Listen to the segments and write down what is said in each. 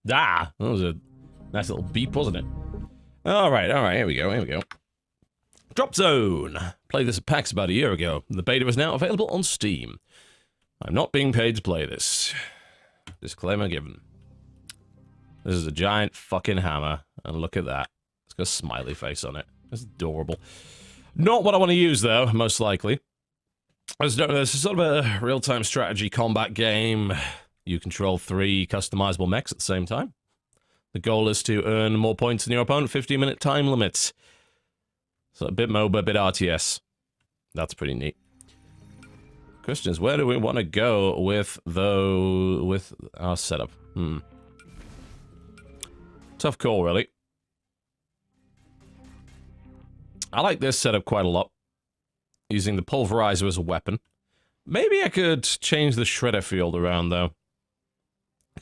Ah, that was a nice little beep, wasn't it? Alright, here we go. Dropzone! Played this at PAX about a year ago. The beta is now available on Steam. I'm not being paid to play this. Disclaimer given. This is a giant fucking hammer, and look at that. It's got a smiley face on it. It's adorable. Not what I want to use, though, most likely. This is sort of a real-time strategy combat game. You control 3 customizable mechs at the same time. The goal is to earn more points than your opponent, 15-minute time limit. So a bit MOBA, a bit RTS. That's pretty neat. Questions, where do we want to go with our setup? Tough call, really. I like this setup quite a lot. Using the pulverizer as a weapon. Maybe I could change the shredder field around, though.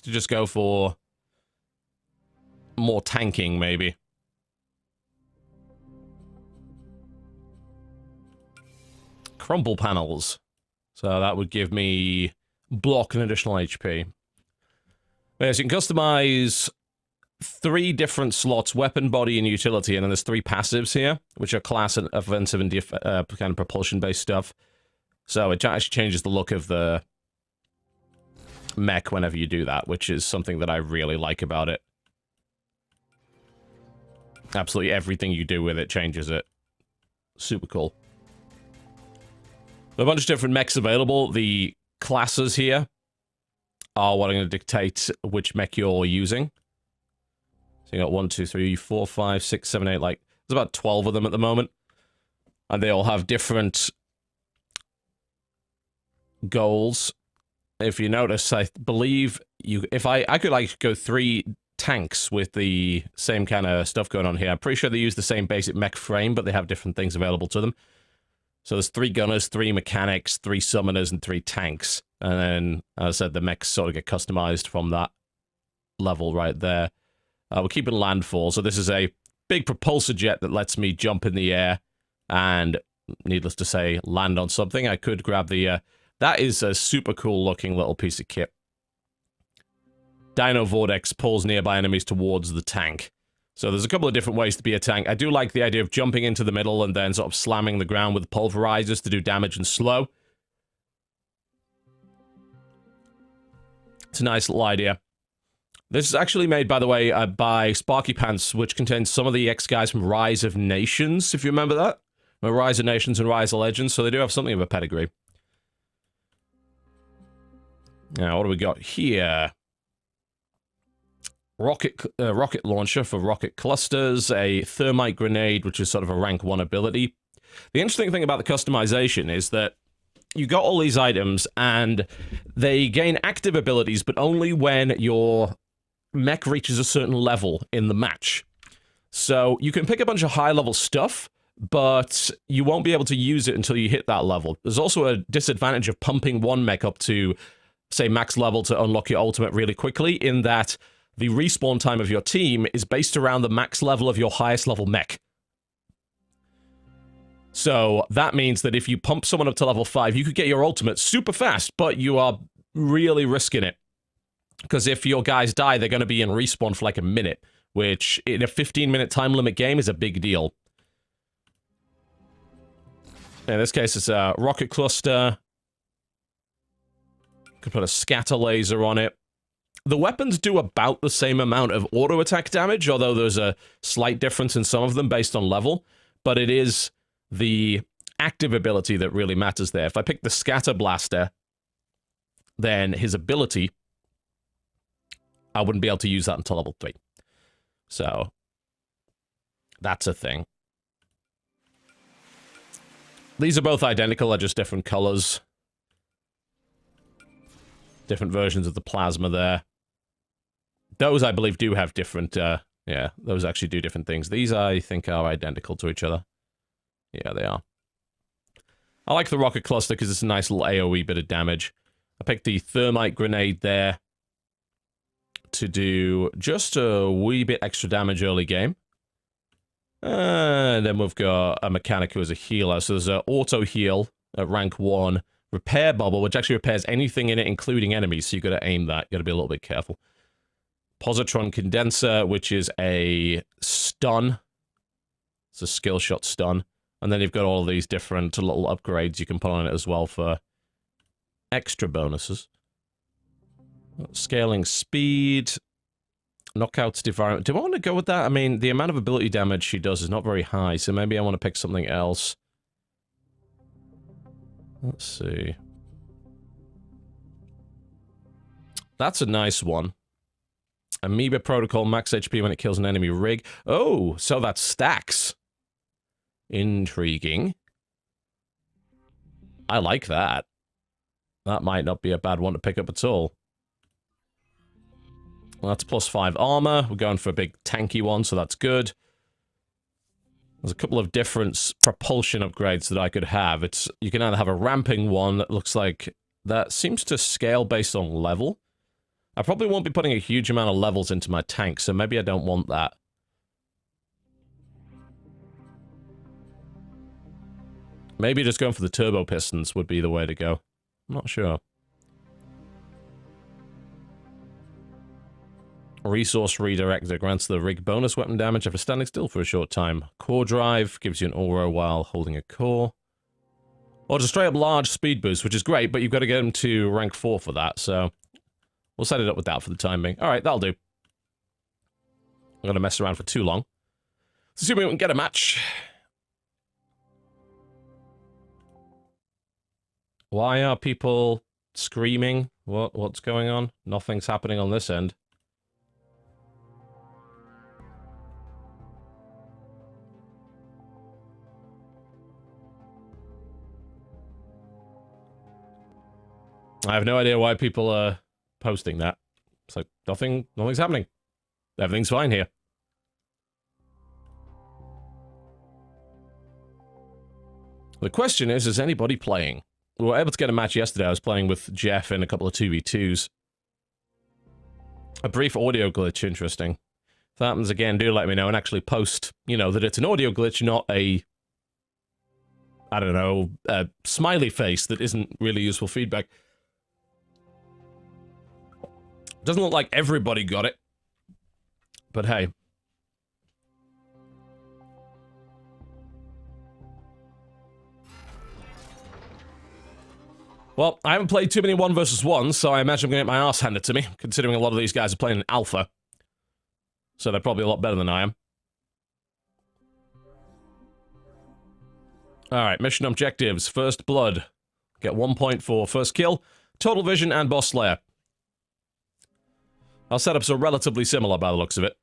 To just go for more tanking, maybe. Crumple panels. So that would give me block and additional HP. Yes, you can customize 3 different slots, weapon, body, and utility, and then there's 3 passives here, which are class and offensive and kind of propulsion-based stuff. So it actually changes the look of the mech whenever you do that, which is something that I really like about it. Absolutely everything you do with it changes it. Super cool. There are a bunch of different mechs available. The classes here are what are going to dictate which mech you're using. So you got 1, 2, 3, 4, 5, 6, 7, 8, like, there's about 12 of them at the moment. And they all have different goals. If you notice, I believe if I could, like, go 3 tanks with the same kind of stuff going on here. I'm pretty sure they use the same basic mech frame, but they have different things available to them. So there's 3 gunners, 3 mechanics, 3 summoners, and 3 tanks. And then, as I said, the mechs sort of get customized from that level right there. We're keeping landfall, so this is a big propulsor jet that lets me jump in the air and, needless to say, land on something. I could grab the, that is a super cool looking little piece of kit. Dino Vortex pulls nearby enemies towards the tank. So there's a couple of different ways to be a tank. I do like the idea of jumping into the middle and then sort of slamming the ground with pulverizers to do damage and slow. It's a nice little idea. This is actually made, by the way, by Sparky Pants, which contains some of the ex-guys from Rise of Nations, if you remember that. Rise of Nations and Rise of Legends, so they do have something of a pedigree. Now, what do we got here? Rocket launcher for rocket clusters, a thermite grenade, which is sort of a rank 1 ability. The interesting thing about the customization is that you got all these items, and they gain active abilities, but only when your mech reaches a certain level in the match. So you can pick a bunch of high-level stuff, but you won't be able to use it until you hit that level. There's also a disadvantage of pumping one mech up to, say, max level to unlock your ultimate really quickly, in that the respawn time of your team is based around the max level of your highest level mech. So that means that if you pump someone up to level 5, you could get your ultimate super fast, but you are really risking it. Because if your guys die, they're going to be in respawn for like a minute, which in a 15-minute time limit game is a big deal. In this case, it's a rocket cluster. Could put a scatter laser on it. The weapons do about the same amount of auto attack damage, although there's a slight difference in some of them based on level. But it is the active ability that really matters there. If I pick the scatter blaster, then his ability, I wouldn't be able to use that until level 3. So, that's a thing. These are both identical, they're just different colors. Different versions of the plasma there. Those, I believe, do have different, yeah, those actually do different things. These, I think, are identical to each other. Yeah, they are. I like the rocket cluster because it's a nice little AoE bit of damage. I picked the thermite grenade there to do just a wee bit extra damage early game. And then we've got a mechanic who is a healer. So there's an auto heal at rank 1. Repair bubble, which actually repairs anything in it, including enemies. So you've got to aim that. You've got to be a little bit careful. Positron Condenser, which is a stun. It's a skill shot stun. And then you've got all these different little upgrades you can put on it as well for extra bonuses. Scaling speed. Knockouts environment. Do I want to go with that? I mean, the amount of ability damage she does is not very high, so maybe I want to pick something else. Let's see. That's a nice one. Amoeba Protocol, max HP when it kills an enemy rig. Oh, so that stacks. Intriguing. I like that. That might not be a bad one to pick up at all. Well, that's +5 armor. We're going for a big tanky one, so that's good. There's a couple of different propulsion upgrades that I could have. You can either have a ramping one that looks like... that seems to scale based on level. I probably won't be putting a huge amount of levels into my tank, so maybe I don't want that. Maybe just going for the turbo pistons would be the way to go. I'm not sure. Resource Redirector grants the rig bonus weapon damage after standing still for a short time. Core Drive gives you an aura while holding a core. Or just straight up large speed boost, which is great, but you've got to get him to rank 4 for that, so... we'll set it up with that for the time being. Alright, that'll do. I'm going to mess around for too long. Assuming we can get a match. Why are people screaming? What's going on? Nothing's happening on this end. I have no idea why people are posting that. It's like, nothing's happening. Everything's fine here. The question is anybody playing? We were able to get a match yesterday. I was playing with Jeff in a couple of 2v2s. A brief audio glitch, interesting. If that happens again, do let me know and actually post, you know, that it's an audio glitch, not a... I don't know, a smiley face that isn't really useful feedback. Doesn't look like everybody got it. But hey. Well, I haven't played too many 1 versus 1, so I imagine I'm going to get my ass handed to me, considering a lot of these guys are playing in alpha. So they're probably a lot better than I am. Alright, mission objectives. First Blood. Get 1 point for first kill, Total Vision, and Boss Slayer. Our setups are relatively similar by the looks of it.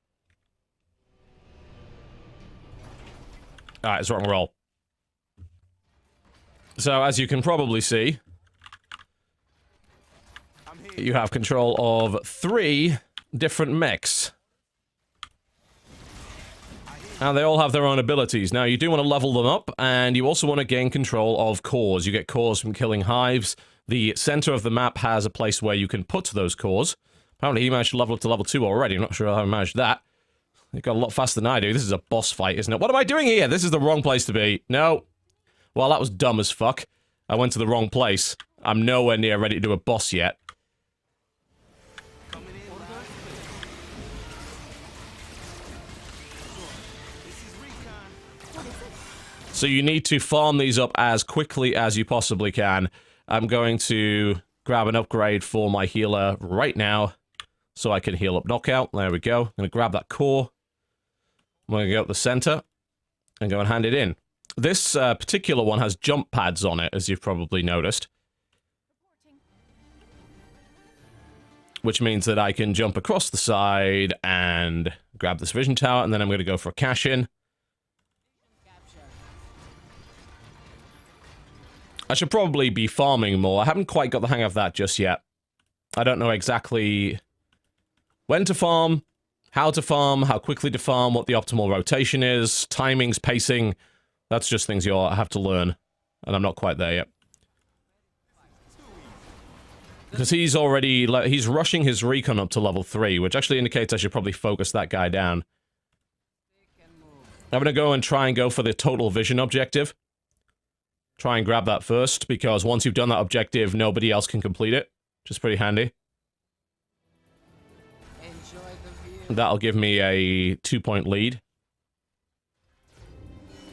Alright, let's rock and roll. So, as you can probably see, you have control of 3 different mechs. And they all have their own abilities. Now, you do want to level them up, and you also want to gain control of cores. You get cores from killing hives. The center of the map has a place where you can put those cores. Apparently he managed to level up to level 2 already. I'm not sure how he managed that. He got a lot faster than I do. This is a boss fight, isn't it? What am I doing here? This is the wrong place to be. No. Well, that was dumb as fuck. I went to the wrong place. I'm nowhere near ready to do a boss yet. So you need to farm these up as quickly as you possibly can. I'm going to grab an upgrade for my healer right now. So I can heal up Knockout. There we go. I'm going to grab that core. I'm going to go up the center and go and hand it in. This particular one has jump pads on it, as you've probably noticed. Which means that I can jump across the side and grab this vision tower, and then I'm going to go for a cash-in. I should probably be farming more. I haven't quite got the hang of that just yet. I don't know exactly when to farm, how quickly to farm, what the optimal rotation is, timings, pacing. That's just things you'll have to learn. And I'm not quite there yet. Because he's already, he's rushing his recon up to level 3, which actually indicates I should probably focus that guy down. I'm gonna go and try and go for the total vision objective. Try and grab that first, because once you've done that objective, nobody else can complete it. Which is pretty handy. That'll give me a 2-point lead.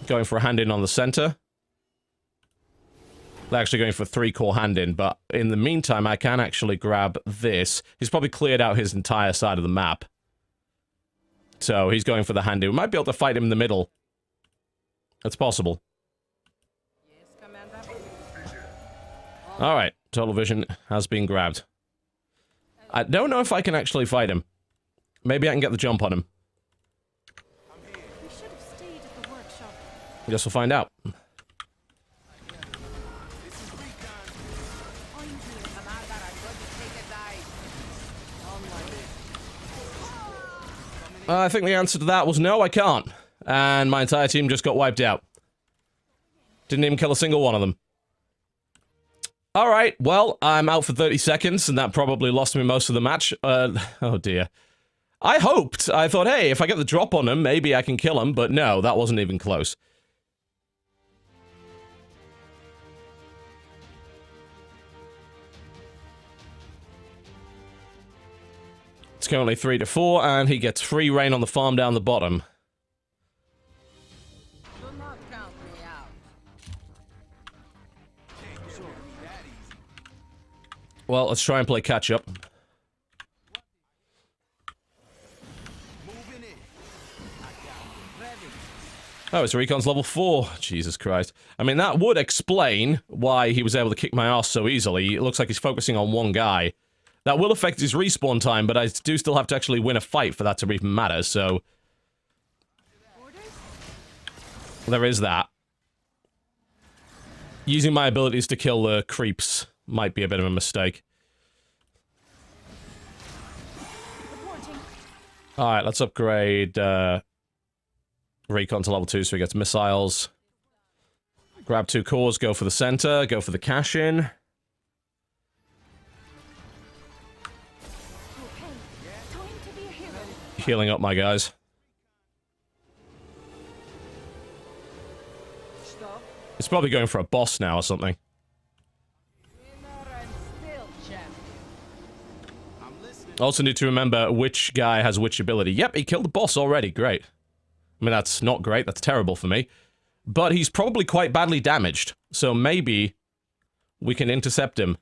Going for a hand-in on the center. They're actually going for 3-core hand-in, but in the meantime, I can actually grab this. He's probably cleared out his entire side of the map. So he's going for the hand-in. We might be able to fight him in the middle. That's possible. Alright, Total Vision has been grabbed. I don't know if I can actually fight him. Maybe I can get the jump on him. Guess we'll find out. I think the answer to that was no, I can't. And my entire team just got wiped out. Didn't even kill a single one of them. Alright, well, I'm out for 30 seconds, and that probably lost me most of the match. Oh dear. I hoped. I thought, hey, if I get the drop on him, maybe I can kill him, but no, that wasn't even close. It's currently 3-4, and he gets free reign on the farm down the bottom. Do not count me out. Well, let's try and play catch-up. Oh, his recon's level 4. Jesus Christ. I mean, that would explain why he was able to kick my ass so easily. It looks like he's focusing on one guy. That will affect his respawn time, but I do still have to actually win a fight for that to even matter, so... There is that. Using my abilities to kill the creeps might be a bit of a mistake. Alright, let's upgrade, Recon to level 2 so he gets missiles. Grab 2 cores, go for the center, go for the cash-in. Healing up my guys. It's probably going for a boss now or something. Also need to remember which guy has which ability. Yep, he killed the boss already. Great. I mean, that's not great. That's terrible for me. But he's probably quite badly damaged. So maybe we can intercept him.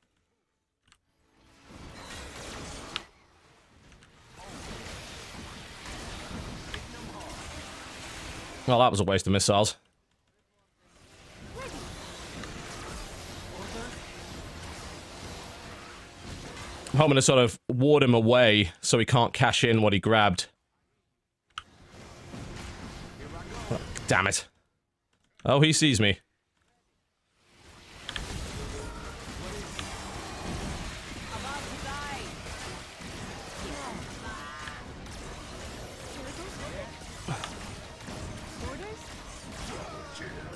Well, that was a waste of missiles. I'm hoping to sort of ward him away so he can't cash in what he grabbed. Oh, damn it. Oh, he sees me.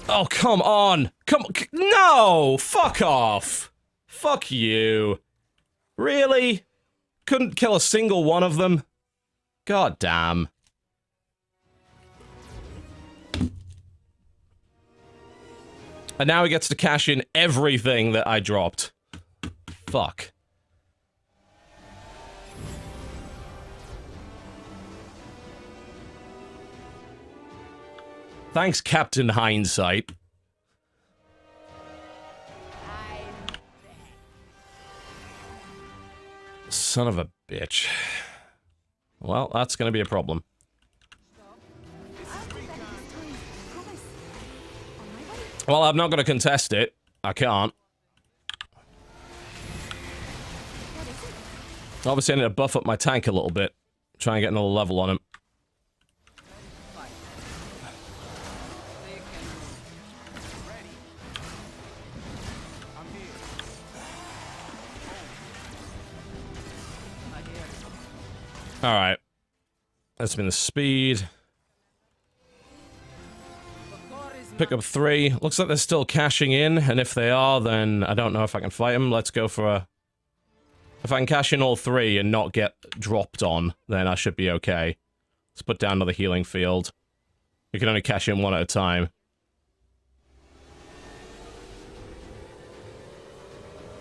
Oh, come on! Come on! No! Fuck off! Fuck you. Really? Couldn't kill a single one of them? God damn. And now he gets to cash in everything that I dropped. Fuck. Thanks, Captain Hindsight. Son of a bitch. Well, that's gonna be a problem. Well, I'm not gonna contest it. I can't. Obviously, I need to buff up my tank a little bit. Try and get another level on him. Alright. That's been the speed. Pick up 3. Looks like they're still cashing in, and if they are, then I don't know if I can fight them. Let's go for a... If I can cash in all 3 and not get dropped on, then I should be okay. Let's put down another healing field. We can only cash in 1 at a time.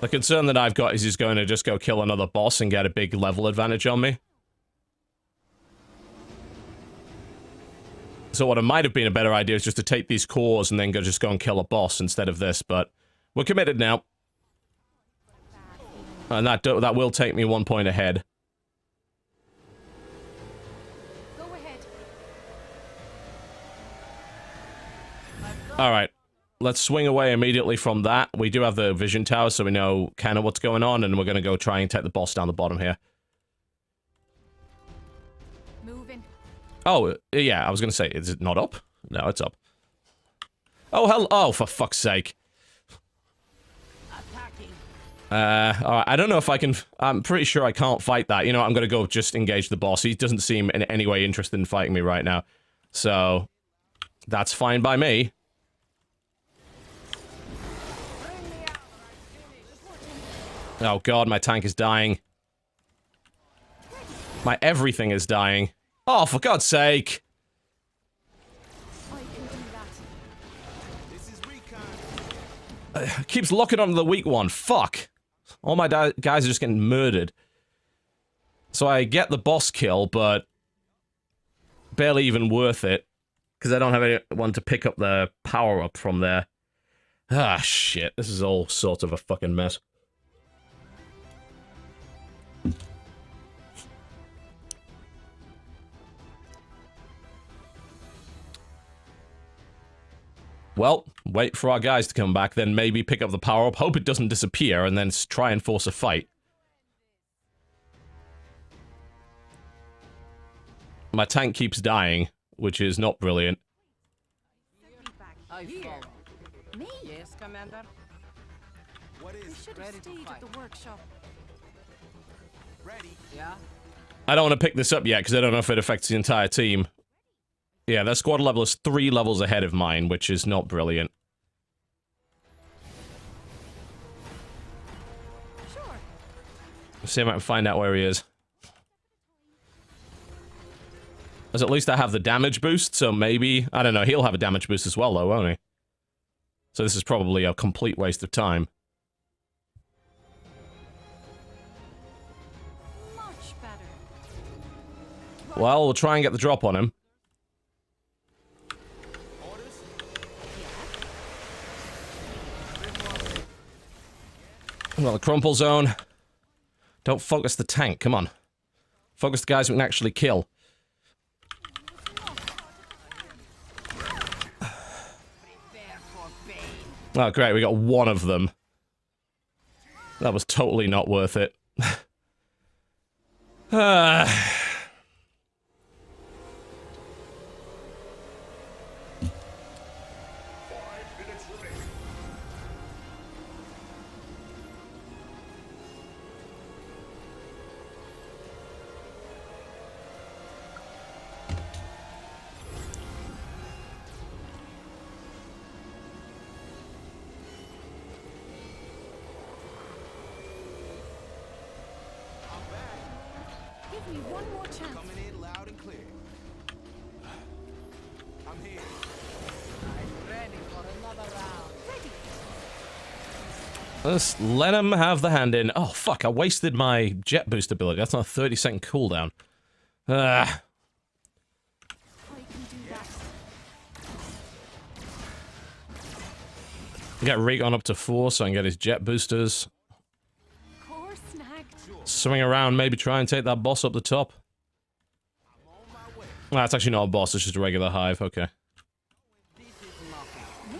The concern that I've got is he's going to just go kill another boss and get a big level advantage on me. So what it might have been a better idea is just to take these cores and then just go and kill a boss instead of this, but we're committed now. And that will take me 1 point ahead. Go ahead. Alright. Let's swing away immediately from that. We do have the vision tower, so we know kind of what's going on, and we're going to go try and take the boss down the bottom here. Moving. Oh, yeah, I was going to say, is it not up? No, it's up. Oh, hell, oh, for fuck's sake. Alright, I don't know if I can, I'm pretty sure I can't fight that. You know, I'm going to go just engage the boss. He doesn't seem in any way interested in fighting me right now. So, that's fine by me. Oh god, my tank is dying. My everything is dying. Oh, for God's sake! I can do that. Keeps locking onto the weak one. Fuck! All my guys are just getting murdered. So I get the boss kill, but barely even worth it. Because I don't have anyone to pick up the power-up from there. Ah, shit. This is all sort of a fucking mess. Well, wait for our guys to come back, then maybe pick up the power-up, hope it doesn't disappear, and then try and force a fight. My tank keeps dying, which is not brilliant. I follow. Me? Yes, Commander. What We is should have ready to stayed fight? at the workshop. Ready? Yeah. I don't want to pick this up yet, because I don't know if it affects the entire team. Yeah, their squad level is 3 levels ahead of mine, which is not brilliant. Sure. Let's see if I can find out where he is. As at least I have the damage boost, so maybe... I don't know, he'll have a damage boost as well, though, won't he? So this is probably a complete waste of time. Much better. Well, we'll try and get the drop on him. Well, the crumple zone. Don't focus the tank, come on. Focus the guys we can actually kill. Oh, great, we got one of them. That was totally not worth it. Give me one more chance. Coming in loud and clear. I'm here. I'm ready for another round. Ready. Let's let him have the hand in. Oh, fuck, I wasted my jet boost ability. That's not a 30-second cooldown. I can do that. Get Recon up to 4 so I can get his jet boosters. Core snagged. Swing around, maybe try and take that boss up the top. Well, that's actually not a boss, it's just a regular hive, okay. This is nothing. Me.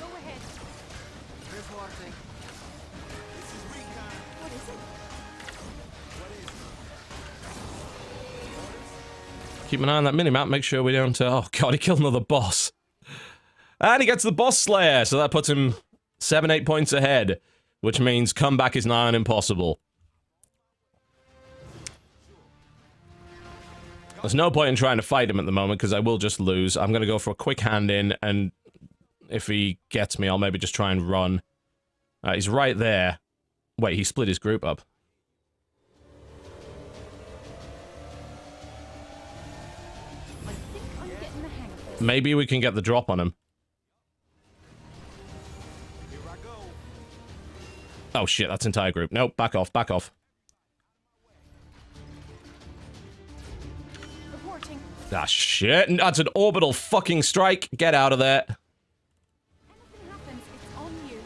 Go ahead. Reporting. What is it? Keep an eye on that minimap, make sure we don't... oh god, he killed another boss. And he gets the boss slayer, so that puts him 7-8 points ahead. Which means comeback is nigh on impossible. There's no point in trying to fight him at the moment, because I will just lose. I'm gonna go for a quick hand in, and if he gets me, I'll maybe just try and run. He's right there. Wait, he split his group up. I think I'm getting the hang of Maybe we can get the drop on him. Oh shit, that's entire group. Nope, back off, back off. Reporting. Ah shit, that's an orbital fucking strike. Get out of there. Anything happens, it's on you.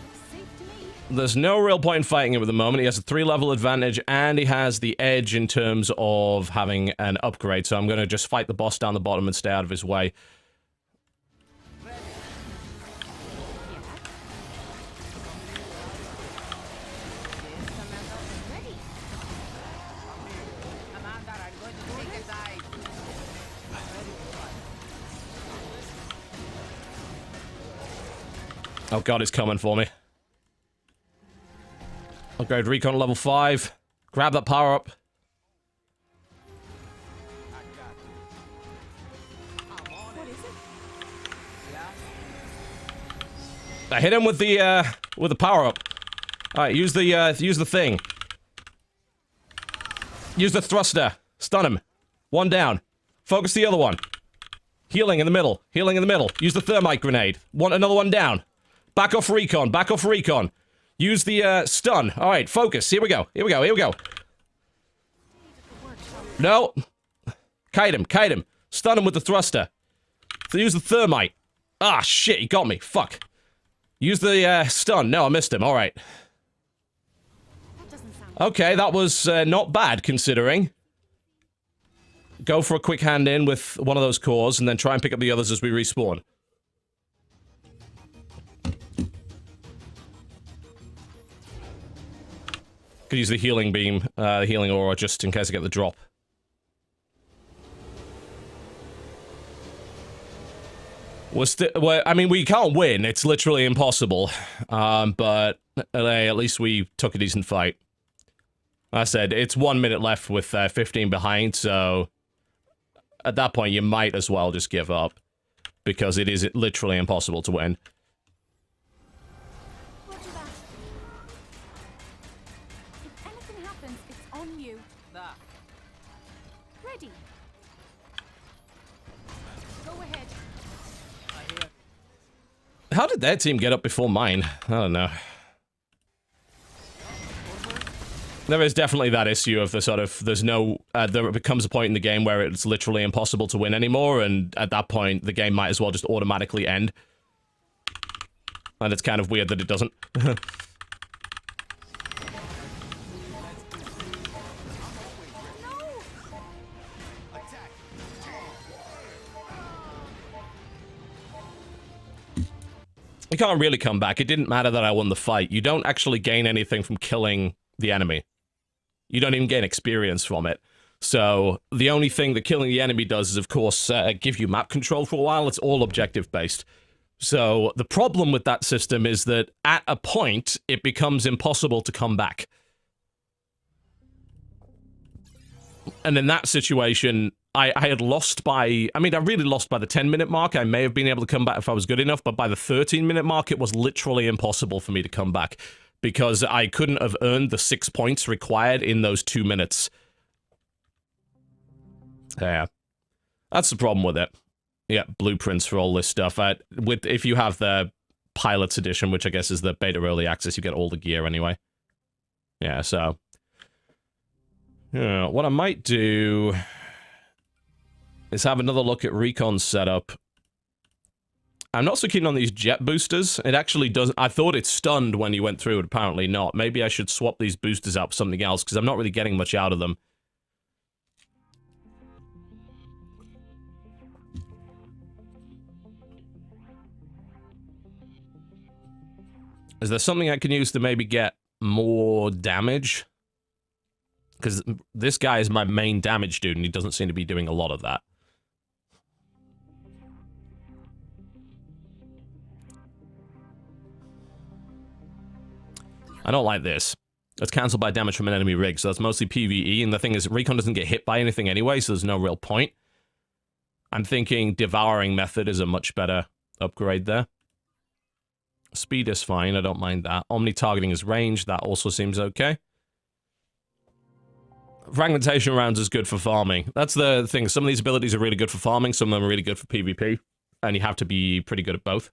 Looks safe to me. There's no real point in fighting him at the moment. He has a 3-level advantage, and he has the edge in terms of having an upgrade, so I'm gonna just fight the boss down the bottom and stay out of his way. Ready. Commander, I'm going to take a dive. Oh god, it's coming for me. Upgrade recon level 5. Grab that power up. What is it? I hit him with the power up. All right, use the thing. Use the thruster. Stun him. One down. Focus the other one. Healing in the middle. Healing in the middle. Use the thermite grenade. Another one down. Back off recon. Back off recon. Use the stun. All right, focus. Here we go. Here we go. Here we go. No. Kite him. Kite him. Stun him with the thruster. So use the thermite. Ah, shit. He got me. Fuck. Use the stun. No, I missed him. All right. That doesn't sound Okay, that was not bad considering. Go for a quick hand in with one of those cores and then try and pick up the others as we respawn. Could use the healing beam, the healing aura, just in case I get the drop. Well, I mean, we can't win. It's literally impossible. But at least we took a decent fight. Like I said, it's 1 minute left with 15 behind, so at that point you might as well just give up. Because it is literally impossible to win. Roger that. If anything happens, it's on you. Da. Ready. Go ahead. I hear. How did their team get up before mine? I don't know. There is definitely that issue of the sort of, there's no, there becomes a point in the game where it's literally impossible to win anymore, and at that point, the game might as well just automatically end. And it's kind of weird that it doesn't. You can't really come back. It didn't matter that I won the fight. You don't actually gain anything from killing the enemy. You don't even gain experience from it. So, the only thing that killing the enemy does is, of course, give you map control for a while. It's all objective-based. So, the problem with that system is that, at a point, it becomes impossible to come back. And in that situation, I had lost by... I mean, I really lost by the 10-minute mark. I may have been able to come back if I was good enough, but by the 13-minute mark, it was literally impossible for me to come back. Because I couldn't have earned the 6 points required in those 2 minutes. Yeah. That's the problem with it. Yeah, blueprints for all this stuff. If you have the Pilot's Edition, which I guess is the beta early access, you get all the gear anyway. Yeah, so... Yeah, what I might do... is have another look at Recon's setup. I'm not so keen on these jet boosters. It actually does... I thought it stunned when you went through it, apparently not. Maybe I should swap these boosters out for something else, because I'm not really getting much out of them. Is there something I can use to maybe get more damage? Because this guy is my main damage dude, and he doesn't seem to be doing a lot of that. I don't like this. It's cancelled by damage from an enemy rig, so that's mostly PvE, and the thing is, Recon doesn't get hit by anything anyway, so there's no real point. I'm thinking Devouring Method is a much better upgrade there. Speed is fine, I don't mind that. Omni-targeting is range, that also seems okay. Fragmentation rounds is good for farming. That's the thing. Some of these abilities are really good for farming, some of them are really good for PvP, and you have to be pretty good at both.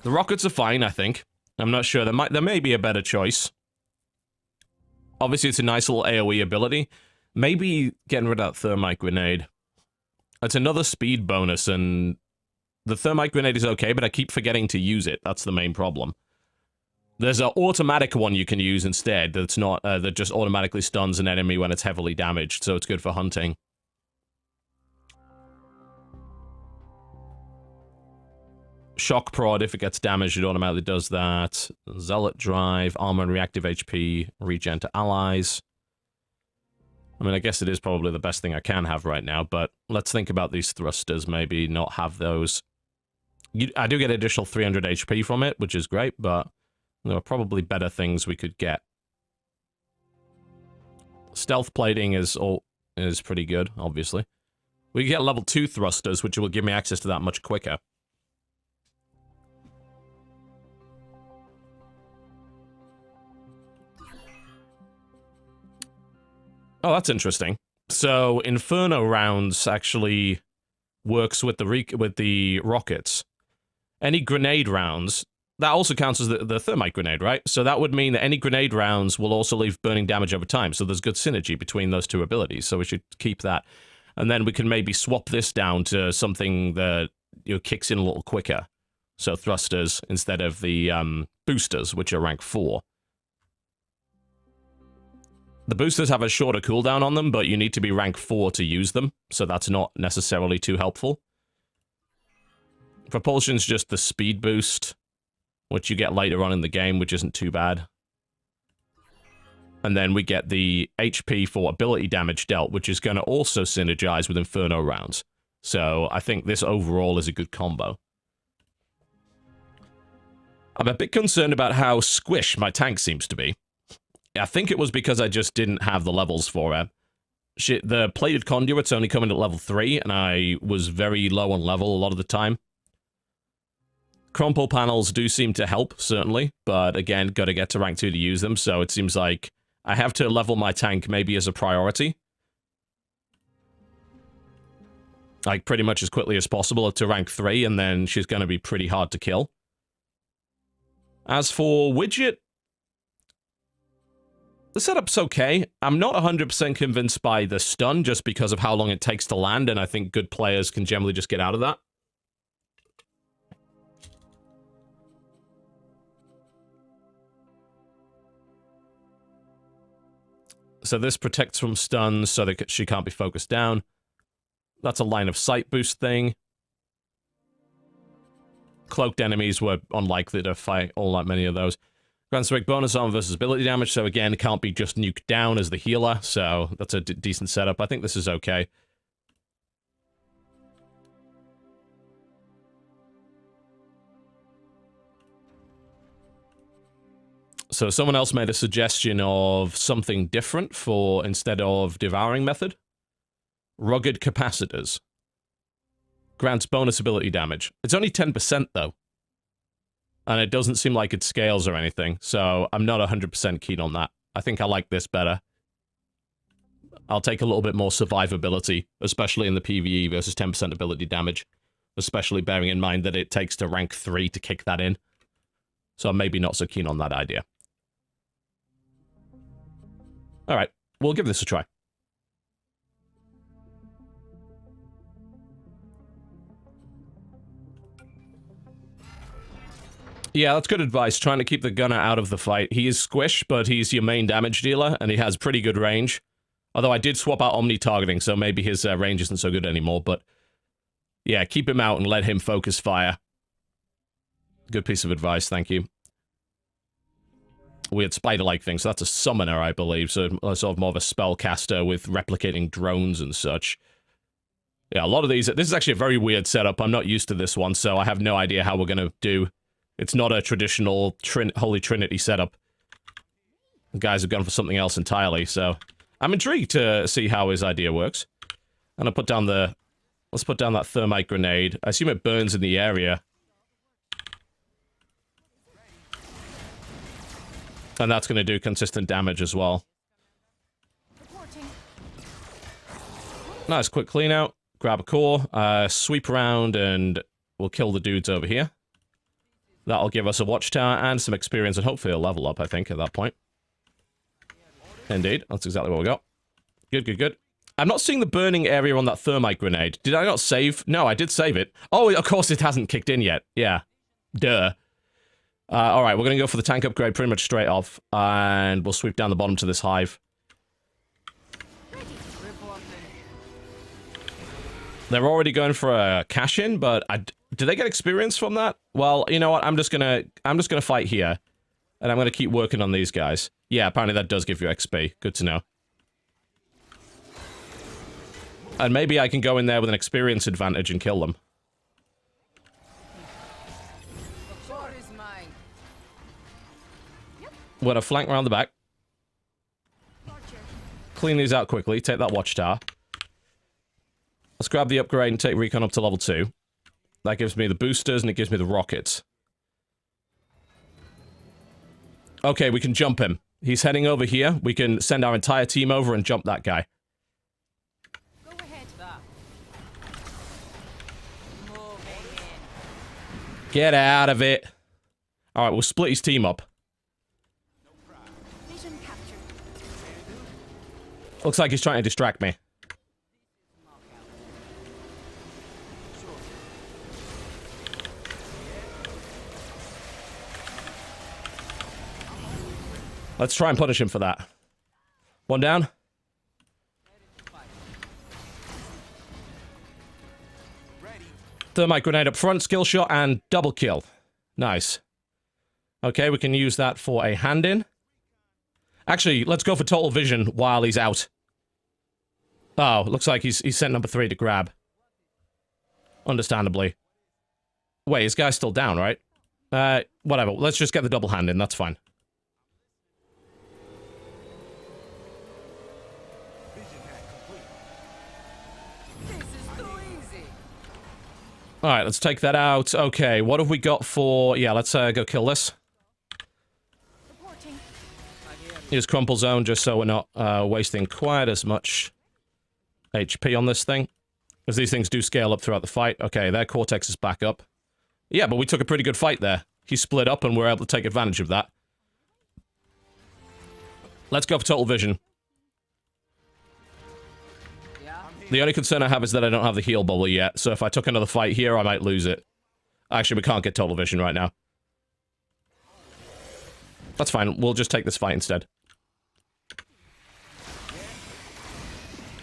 The rockets are fine, I think. I'm not sure. There may be a better choice. Obviously, it's a nice little AoE ability. Maybe getting rid of that thermite grenade. It's another speed bonus, and the thermite grenade is okay, but I keep forgetting to use it. That's the main problem. There's an automatic one you can use instead that's not, that just automatically stuns an enemy when it's heavily damaged, so it's good for hunting. Shock prod, if it gets damaged, it automatically does that. Zealot drive, armor and reactive HP, regen to allies. I mean, I guess it is probably the best thing I can have right now, but let's think about these thrusters, maybe not have those. I do get additional 300 HP from it, which is great, but there are probably better things we could get. Stealth plating is pretty good, obviously. We can get level 2 thrusters, which will give me access to that much quicker. Oh, that's interesting. So, Inferno rounds actually works with the rockets. Any grenade rounds, that also counts as the thermite grenade, right? So that would mean that any grenade rounds will also leave burning damage over time. So there's good synergy between those two abilities. So we should keep that. And then we can maybe swap this down to something that kicks in a little quicker. So thrusters instead of the boosters, which are rank 4. The boosters have a shorter cooldown on them, but you need to be rank 4 to use them, so that's not necessarily too helpful. Propulsion's just the speed boost, which you get later on in the game, which isn't too bad. And then we get the HP for ability damage dealt, which is going to also synergize with Inferno rounds. So I think this overall is a good combo. I'm a bit concerned about how squish my tank seems to be. I think it was because I just didn't have the levels for it. The plated conduit's only coming at level 3, and I was very low on level a lot of the time. Crumple panels do seem to help, certainly, but again, gotta get to rank 2 to use them, so it seems like I have to level my tank maybe as a priority. Like, pretty much as quickly as possible to rank 3, and then she's gonna be pretty hard to kill. As for Widget, the setup's okay. I'm not 100% convinced by the stun just because of how long it takes to land, and I think good players can generally just get out of that. So this protects from stuns so that she can't be focused down. That's a line of sight boost thing. Cloaked enemies were unlikely to fight all that many of those. Grants direct bonus armor versus ability damage, so again, it can't be just nuked down as the healer, so that's a decent setup. I think this is okay. So someone else made a suggestion of something different for instead of devouring method. Rugged capacitors. Grants bonus ability damage. It's only 10% though. And it doesn't seem like it scales or anything, so I'm not 100% keen on that. I think I like this better. I'll take a little bit more survivability, especially in the PvE versus 10% ability damage. Especially bearing in mind that it takes to rank 3 to kick that in. So I'm maybe not so keen on that idea. Alright, we'll give this a try. Yeah, that's good advice, trying to keep the gunner out of the fight. He is squish, but he's your main damage dealer, and he has pretty good range. Although I did swap out omni-targeting, so maybe his range isn't so good anymore, but... yeah, keep him out and let him focus fire. Good piece of advice, thank you. Weird spider-like thing, so that's a summoner, I believe, so sort of more of a spellcaster with replicating drones and such. Yeah, a lot of these... this is actually a very weird setup. I'm not used to this one, so I have no idea how we're gonna do. It's not a traditional Holy Trinity setup. The guys have gone for something else entirely, so... I'm intrigued to see how his idea works. And I'll put down the... let's put down that thermite grenade. I assume it burns in the area. And that's going to do consistent damage as well. Reporting. Nice quick clean out. Grab a core, sweep around, and we'll kill the dudes over here. That'll give us a watchtower and some experience, and hopefully a level up, I think, at that point. Indeed, that's exactly what we got. Good, good, good. I'm not seeing the burning area on that thermite grenade. Did I not save? No, I did save it. Oh, of course it hasn't kicked in yet. Yeah. Duh. Alright, we're gonna go for the tank upgrade pretty much straight off, and we'll sweep down the bottom to this hive. They're already going for a cash-in, but do they get experience from that? Well, you know what? I'm just gonna fight here, and I'm gonna keep working on these guys. Yeah, apparently that does give you XP. Good to know. And maybe I can go in there with an experience advantage and kill them. We're gonna flank around the back. Clean these out quickly. Take that watchtower. Let's grab the upgrade and take recon up to level 2. That gives me the boosters and it gives me the rockets. Okay, we can jump him. He's heading over here. We can send our entire team over and jump that guy. Go ahead. Get out of it. Alright, we'll split his team up. Vision captured. Looks like he's trying to distract me. Let's try and punish him for that. One down. Thermite grenade up front, skill shot, and double kill. Nice. Okay, we can use that for a hand-in. Actually, let's go for total vision while he's out. Oh, looks like he's sent number 3 to grab. Understandably. Wait, his guy's still down, right? Whatever. Let's just get the double hand in. That's fine. Alright, let's take that out. Okay, what have we got for... Yeah, let's go kill this. Reporting. Use Crumple Zone just so we're not wasting quite as much HP on this thing. As these things do scale up throughout the fight. Okay, their Cortex is back up. Yeah, but we took a pretty good fight there. He split up and we're able to take advantage of that. Let's go for total vision. The only concern I have is that I don't have the heal bubble yet, so if I took another fight here, I might lose it. Actually, we can't get total vision right now. That's fine, we'll just take this fight instead.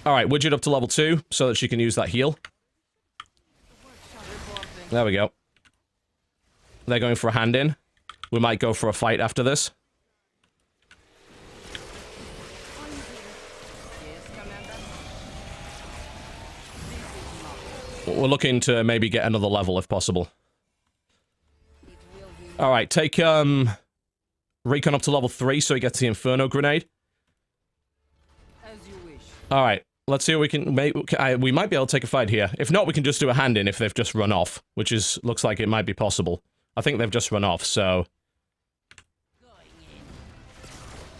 Alright, Widget up to level 2, so that she can use that heal. There we go. They're going for a hand-in. We might go for a fight after this. We're looking to maybe get another level if possible. Alright, take, Recon up to level 3 so he gets the Inferno Grenade. Alright, let's see what we can... we might be able to take a fight here. If not, we can just do a hand-in if they've just run off, which is looks like it might be possible. I think they've just run off, so...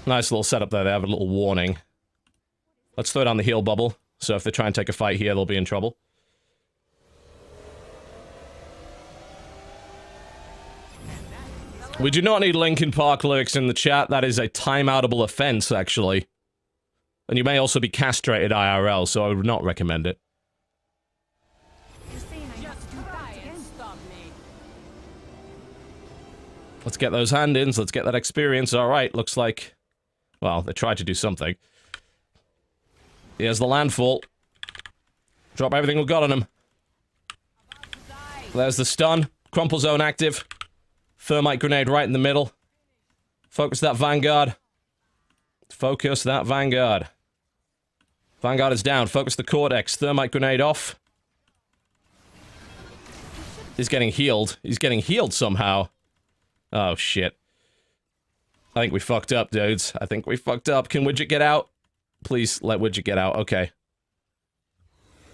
Nice little setup there, they have a little warning. Let's throw down the heal bubble, so if they try and take a fight here, they'll be in trouble. We do not need Linkin Park lyrics in the chat. That is a timeoutable offense, actually. And you may also be castrated IRL, so I would not recommend it. You're saying I have to do that again. Let's get those hand-ins, let's get that experience. Alright, looks like... Well, they tried to do something. Here's the landfall. Drop everything we've got on them. There's the stun. Crumple Zone active. Thermite grenade right in the middle. Focus that Vanguard. Focus that Vanguard. Vanguard is down. Focus the Cortex. Thermite grenade off. He's getting healed. He's getting healed somehow. Oh, shit. I think we fucked up, dudes. I think we fucked up. Can Widget get out? Please let Widget get out. Okay.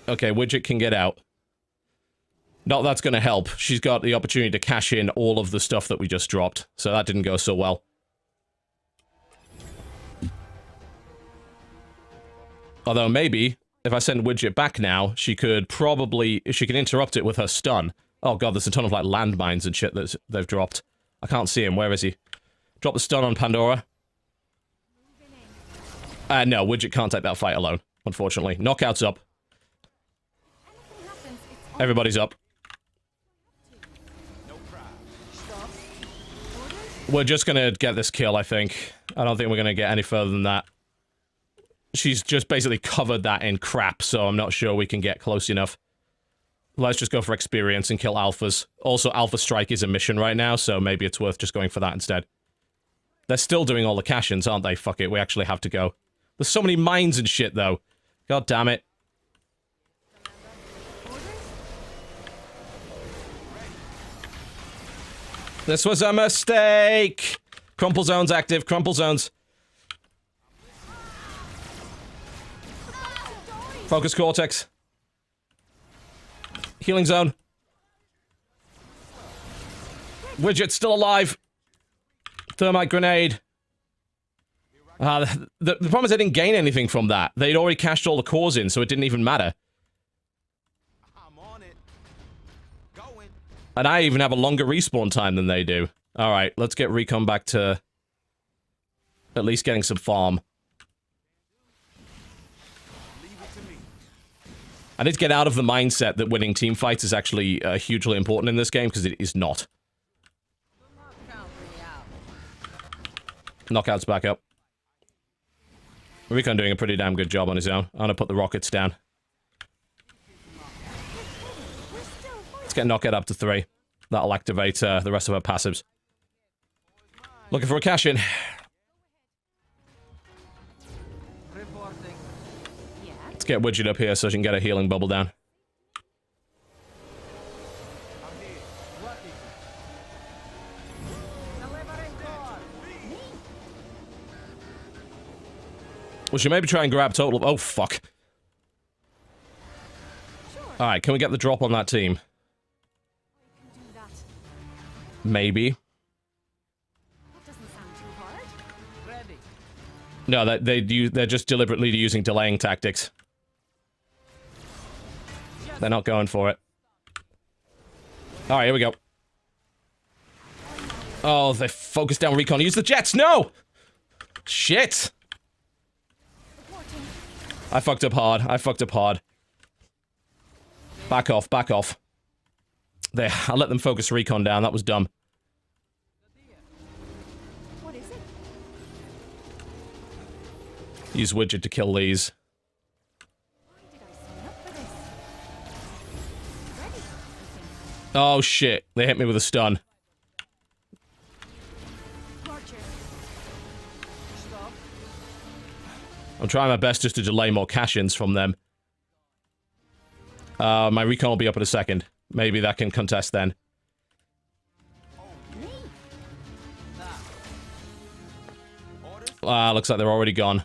Okay, Widget can get out. Not that's gonna help. She's got the opportunity to cash in all of the stuff that we just dropped, so that didn't go so well. Although maybe, if I send Widget back now, she can interrupt it with her stun. Oh god, there's a ton of, like, landmines and shit that they've dropped. I can't see him. Where is he? Drop the stun on Pandora. No, Widget can't take that fight alone, unfortunately. Knockout's up. Everybody's up. We're just gonna get this kill, I think. I don't think we're gonna get any further than that. She's just basically covered that in crap, so I'm not sure we can get close enough. Let's just go for experience and kill alphas. Also, Alpha Strike is a mission right now, so maybe it's worth just going for that instead. They're still doing all the cash-ins, aren't they? Fuck it, we actually have to go. There's so many mines and shit, though. God damn it. This was a mistake! Crumple zone's active, crumple zones. Focus Cortex. Healing zone. Widget's still alive. Thermite grenade. The problem is I didn't gain anything from that. They'd already cashed all the cores in, so it didn't even matter. I'm on it. Going. And I even have a longer respawn time than they do. Alright, let's get Recon back to at least getting some farm. I need to get out of the mindset that winning team fights is actually hugely important in this game, because it is not. Knockout's back up. Recon doing a pretty damn good job on his own. I'm gonna put the rockets down. Let's get Knockout up to 3. That'll activate the rest of her passives. Looking for a cash-in. Let's get Widget up here so she can get a healing bubble down. We should maybe try and grab Total... Oh, fuck. Alright, can we get the drop on that team? Maybe. No, they're just deliberately using delaying tactics. They're not going for it. Alright, here we go. Oh, they focused down Recon. Use the jets! No! Shit! I fucked up hard. I fucked up hard. Back off, back off. There, I let them focus Recon down. That was dumb. What is it? Use Widget to kill these. Did I sign up for this? Ready, I think. Oh shit, they hit me with a stun. Archer. I'm trying my best just to delay more cash-ins from them. My Recon will be up in a second. Maybe that can contest then. Looks like they're already gone.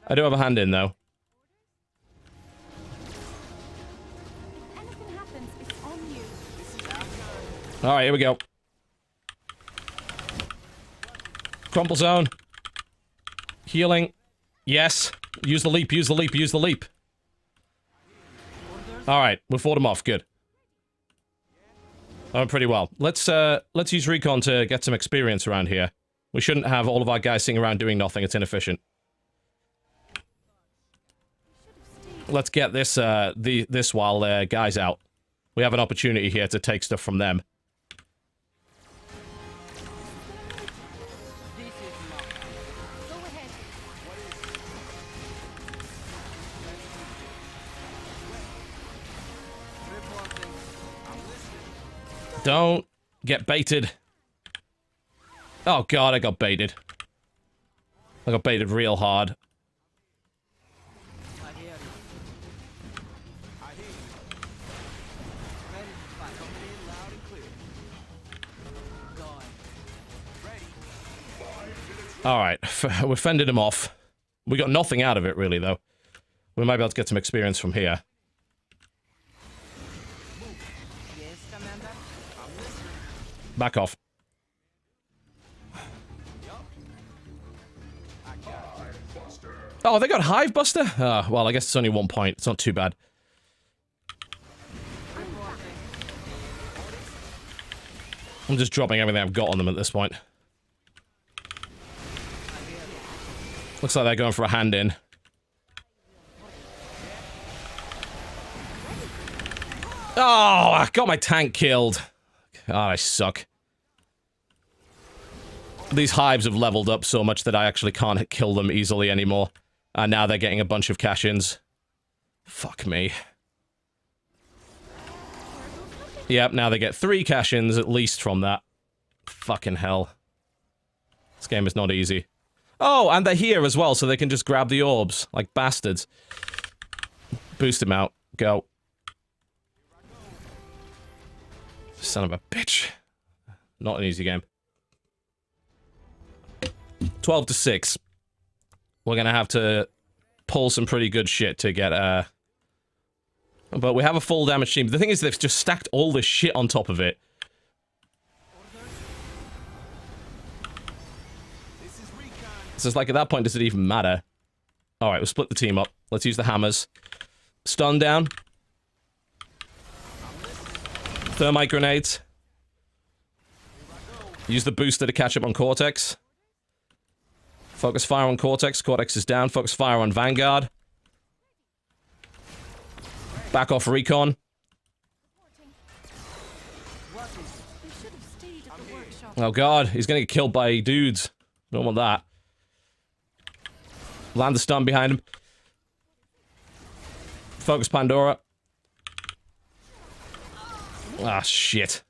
I do have a hand in, though. If anything happens, it's on you. Alright, here we go. Crumple zone. Healing. Yes. Use the leap, use the leap, use the leap. Alright, we fought them off. Good. Oh, pretty well. Let's use Recon to get some experience around here. We shouldn't have all of our guys sitting around doing nothing. It's inefficient. Let's get this, this while their guys out. We have an opportunity here to take stuff from them. Go ahead. Don't get baited. Oh god, I got baited. I got baited real hard. I hear you. I hear you. Ready to fight. Coming in loud and clear. Going. Ready. Alright, we fended him off. We got nothing out of it, really, though. We might be able to get some experience from here. Yes, Commander. I'm listening. Back off. Oh, they got Hive Buster? Well, I guess it's only 1 point. It's not too bad. I'm just dropping everything I've got on them at this point. Looks like they're going for a hand in. Oh, I got my tank killed. God, I suck. These hives have leveled up so much that I actually can't kill them easily anymore. And now they're getting a bunch of cash-ins. Fuck me. Yep, now they get 3 cash-ins at least from that. Fucking hell. This game is not easy. Oh, and they're here as well, so they can just grab the orbs. Like bastards. Boost them out. Go. Son of a bitch. Not an easy game. 12 to 6. We're gonna have to pull some pretty good shit to get, but we have a full damage team. The thing is, they've just stacked all this shit on top of it. So it's like, at that point, does it even matter? Alright, we'll split the team up. Let's use the hammers. Stun down. Thermite grenades. Use the booster to catch up on Cortex. Focus fire on Cortex. Cortex is down. Focus fire on Vanguard. Back off Recon. Oh god, he's gonna get killed by dudes. Don't want that. Land the stun behind him. Focus Pandora. Ah, shit.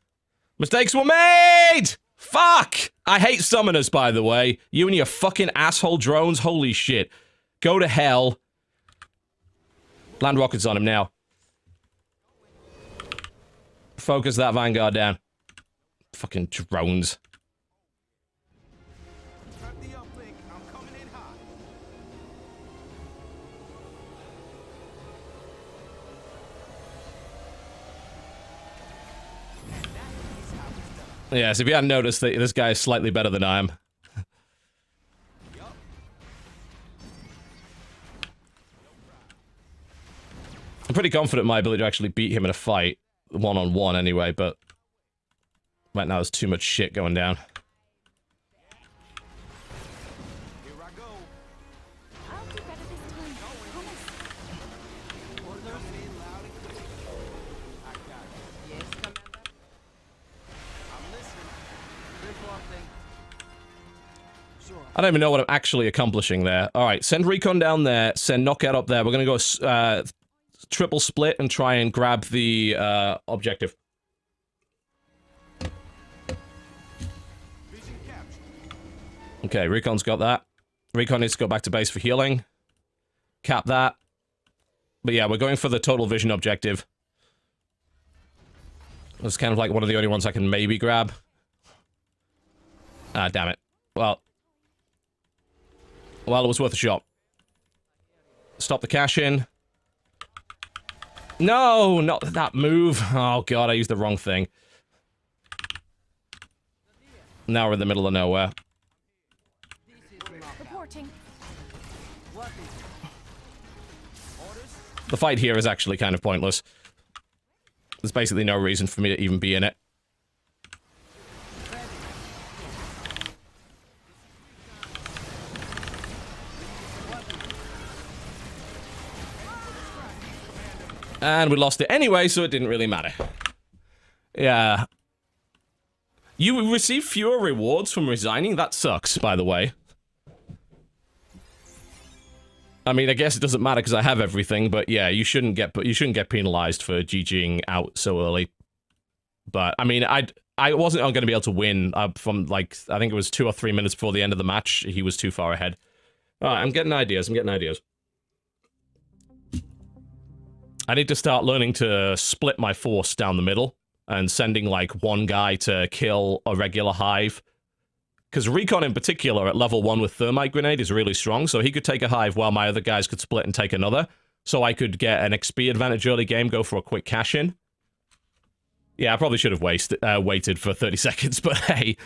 Mistakes were made! Fuck! I hate summoners, by the way. You and your fucking asshole drones, holy shit. Go to hell. Land rockets on him now. Focus that Vanguard down. Fucking drones. Yes, if you hadn't noticed, this guy is slightly better than I am. I'm pretty confident in my ability to actually beat him in a fight. One-on-one anyway, but... right now there's too much shit going down. I don't even know what I'm actually accomplishing there. Alright, send Recon down there, send Knockout up there. We're gonna go, triple split and try and grab the, objective. Okay, Recon's got that. Recon needs to go back to base for healing. Cap that. But yeah, we're going for the total vision objective. It's kind of like one of the only ones I can maybe grab. Ah, damn it. Well, it was worth a shot. Stop the cash in. No, not that move. Oh god, I used the wrong thing. Now we're in the middle of nowhere. Reporting. The fight here is actually kind of pointless. There's basically no reason for me to even be in it. And we lost it anyway, so it didn't really matter. Yeah. You receive fewer rewards from resigning? That sucks, by the way. I mean, I guess it doesn't matter because I have everything, but yeah, you shouldn't get penalized for GGing out so early. But, I mean, I wasn't going to be able to win from, like, I think it was 2 or 3 minutes before the end of the match. He was too far ahead. Alright, I'm getting ideas, I need to start learning to split my force down the middle and sending, like, one guy to kill a regular hive. Because Recon in particular, at level 1 with Thermite Grenade, is really strong, so he could take a hive while my other guys could split and take another. So I could get an XP advantage early game, go for a quick cash-in. Yeah, I probably should have waited for 30 seconds, but hey.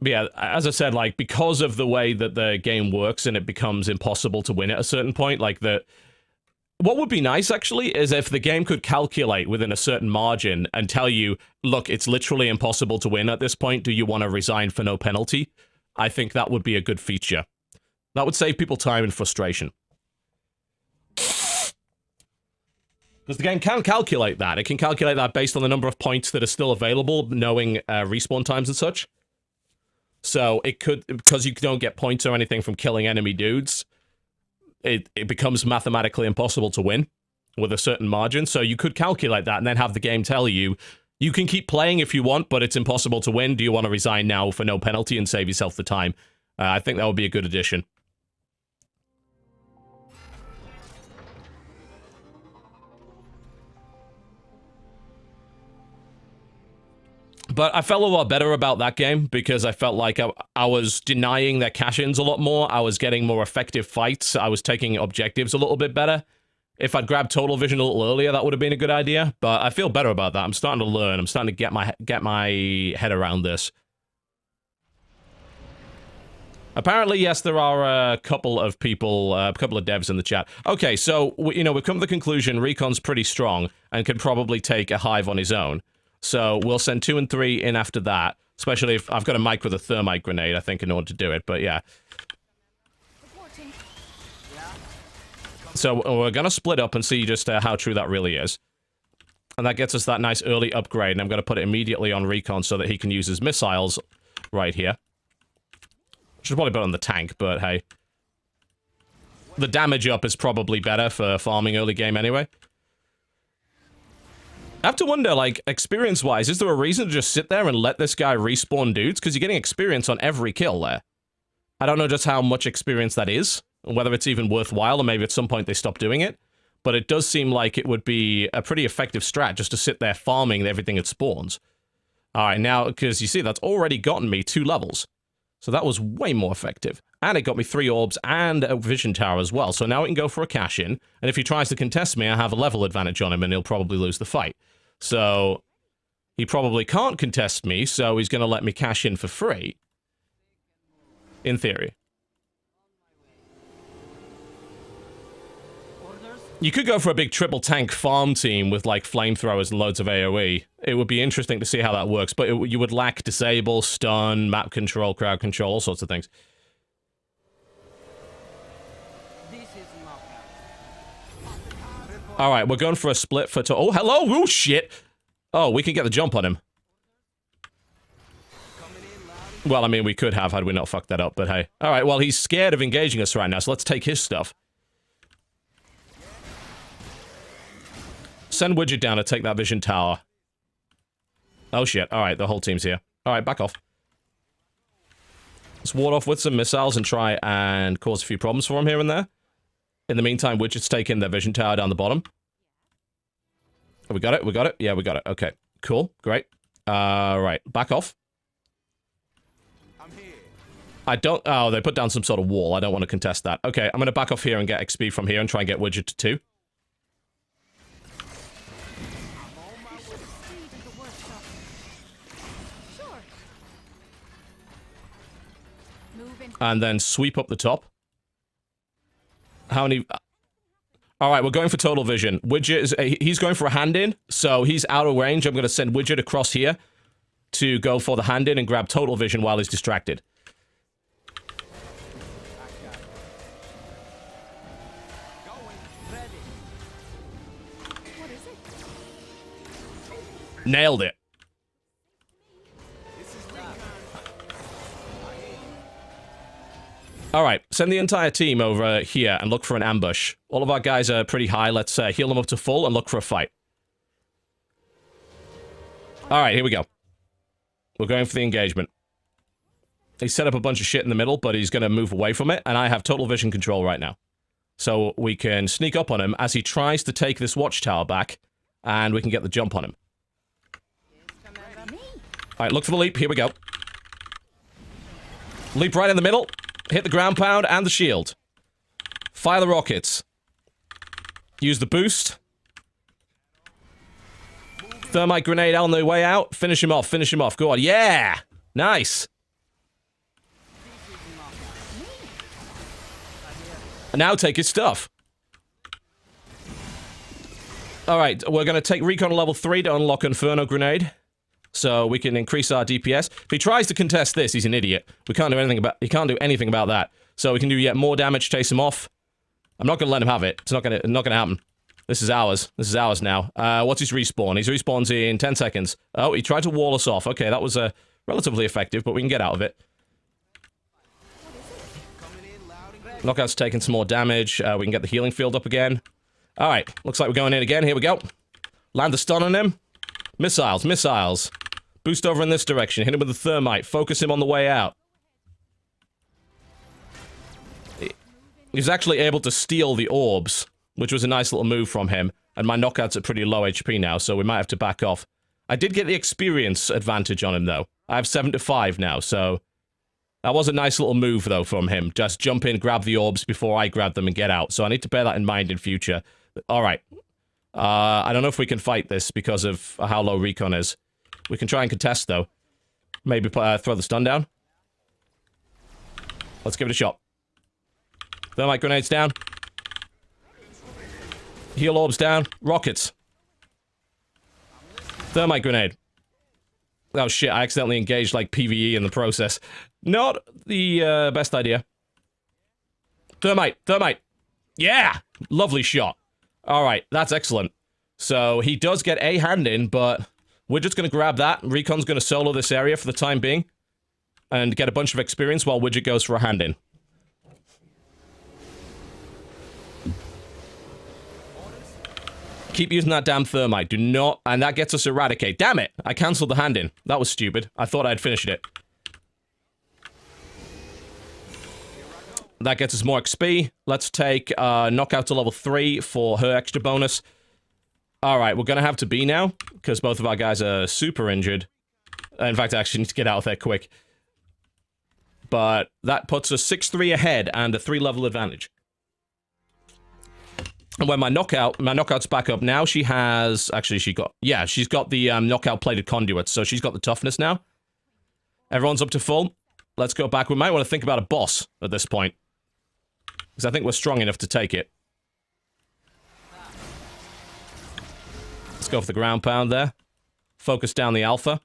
But yeah, as I said, like, because of the way that the game works and it becomes impossible to win at a certain point, like, what would be nice, actually, is if the game could calculate within a certain margin and tell you, look, it's literally impossible to win at this point, do you want to resign for no penalty? I think that would be a good feature. That would save people time and frustration. Because the game can calculate that. It can calculate that based on the number of points that are still available, knowing respawn times and such. So it could, because you don't get points or anything from killing enemy dudes, it becomes mathematically impossible to win with a certain margin. So you could calculate that and then have the game tell you, you can keep playing if you want, but it's impossible to win. Do you want to resign now for no penalty and save yourself the time? I think that would be a good addition. But I felt a lot better about that game because I felt like I was denying their cash-ins a lot more. I was getting more effective fights. I was taking objectives a little bit better. If I'd grabbed Total Vision a little earlier, that would have been a good idea. But I feel better about that. I'm starting to learn. I'm starting to get my head around this. Apparently, yes, there are a couple of people, a couple of devs in the chat. Okay, so, we've come to the conclusion Recon's pretty strong and can probably take a hive on his own. So we'll send 2 and 3 in after that, especially if I've got a mic with a thermite grenade, I think, in order to do it, but yeah. So we're going to split up and see just how true that really is. And that gets us that nice early upgrade, and I'm going to put it immediately on Recon so that he can use his missiles right here. Should probably put it on the tank, but hey. The damage up is probably better for farming early game anyway. I have to wonder, like, experience-wise, is there a reason to just sit there and let this guy respawn dudes? Because you're getting experience on every kill there. I don't know just how much experience that is, and whether it's even worthwhile, or maybe at some point they stop doing it. But it does seem like it would be a pretty effective strat just to sit there farming everything it spawns. Alright, now, because you see, that's already gotten me 2 levels. So that was way more effective. And it got me 3 orbs and a vision tower as well. So now we can go for a cash-in, and if he tries to contest me, I have a level advantage on him, and he'll probably lose the fight. So, he probably can't contest me, so he's going to let me cash in for free. In theory. You could go for a big triple tank farm team with, like, flamethrowers and loads of AoE. It would be interesting to see how that works, but you would lack disable, stun, map control, crowd control, all sorts of things. Alright, we're going for a split for... Oh, hello! Oh, shit! Oh, we can get the jump on him. Well, I mean, we could have had we not fucked that up, but hey. Alright, well, he's scared of engaging us right now, so let's take his stuff. Send Widget down to take that vision tower. Oh, shit. Alright, the whole team's here. Alright, back off. Let's ward off with some missiles and try and cause a few problems for him here and there. In the meantime, Widget's taking their vision tower down the bottom. Oh, we got it? We got it? Yeah, we got it. Okay. Cool. Great. Right. Back off. I'm here. I don't... Oh, they put down some sort of wall. I don't want to contest that. Okay, I'm going to back off here and get XP from here and try and get Widget to 2. And then sweep up the top. How many... Alright, we're going for total vision. Widget is... He's going for a hand-in, so he's out of range. I'm going to send Widget across here to go for the hand-in and grab total vision while he's distracted. Nailed it. Alright, send the entire team over here and look for an ambush. All of our guys are pretty high. Let's heal them up to full and look for a fight. Alright, here we go. We're going for the engagement. He set up a bunch of shit in the middle, but he's going to move away from it, and I have total vision control right now. So we can sneak up on him as he tries to take this watchtower back, and we can get the jump on him. Alright, look for the leap. Here we go. Leap right in the middle. Hit the ground pound and the shield. Fire the rockets. Use the boost. Thermite grenade on the way out. Finish him off. Finish him off. Go on. Yeah! Nice. Now take his stuff. Alright, we're going to take Recon level 3 to unlock Inferno Grenade. So we can increase our DPS. If he tries to contest this, he's an idiot. We can't do anything about- he can't do anything about that. So we can do yet more damage, chase him off. I'm not going to let him have it. It's not going to happen. This is ours. This is ours now. What's his respawn? His respawn's in 10 seconds. Oh, he tried to wall us off. Okay, that was relatively effective, but we can get out of it. Knockout's taking some more damage. We can get the healing field up again. Alright, looks like we're going in again. Here we go. Land the stun on him. Missiles, missiles. Boost over in this direction. Hit him with the thermite. Focus him on the way out. He's actually able to steal the orbs, which was a nice little move from him. And my knockout's at pretty low HP now, so we might have to back off. I did get the experience advantage on him, though. I have 7 to 5 now, so... That was a nice little move, though, from him. Just jump in, grab the orbs before I grab them and get out. So I need to bear that in mind in future. Alright. I don't know if we can fight this because of how low Recon is. We can try and contest, though. Maybe throw the stun down. Let's give it a shot. Thermite grenades down. Heal orbs down. Rockets. Thermite grenade. Oh shit, I accidentally engaged, like, PvE in the process. Not the, best idea. Thermite! Thermite! Yeah! Lovely shot. Alright, that's excellent. So, he does get a hand in, but we're just gonna grab that. Recon's gonna solo this area for the time being. And get a bunch of experience while Widget goes for a hand in. Keep using that damn thermite. Do not... And that gets us eradicate. Damn it! I cancelled the hand in. That was stupid. I thought I'd finished it. That gets us more XP. Let's take knockout to level 3 for her extra bonus. Alright, we're gonna have to be now, because both of our guys are super injured. In fact, I actually need to get out of there quick. But that puts us 6-3 ahead and a 3-level advantage. And when my knockout's back up now, she has... Actually, she's got the knockout plated conduits, so she's got the toughness now. Everyone's up to full. Let's go back. We might want to think about a boss at this point. Because I think we're strong enough to take it. Let's go for the ground pound there. Focus down the alpha.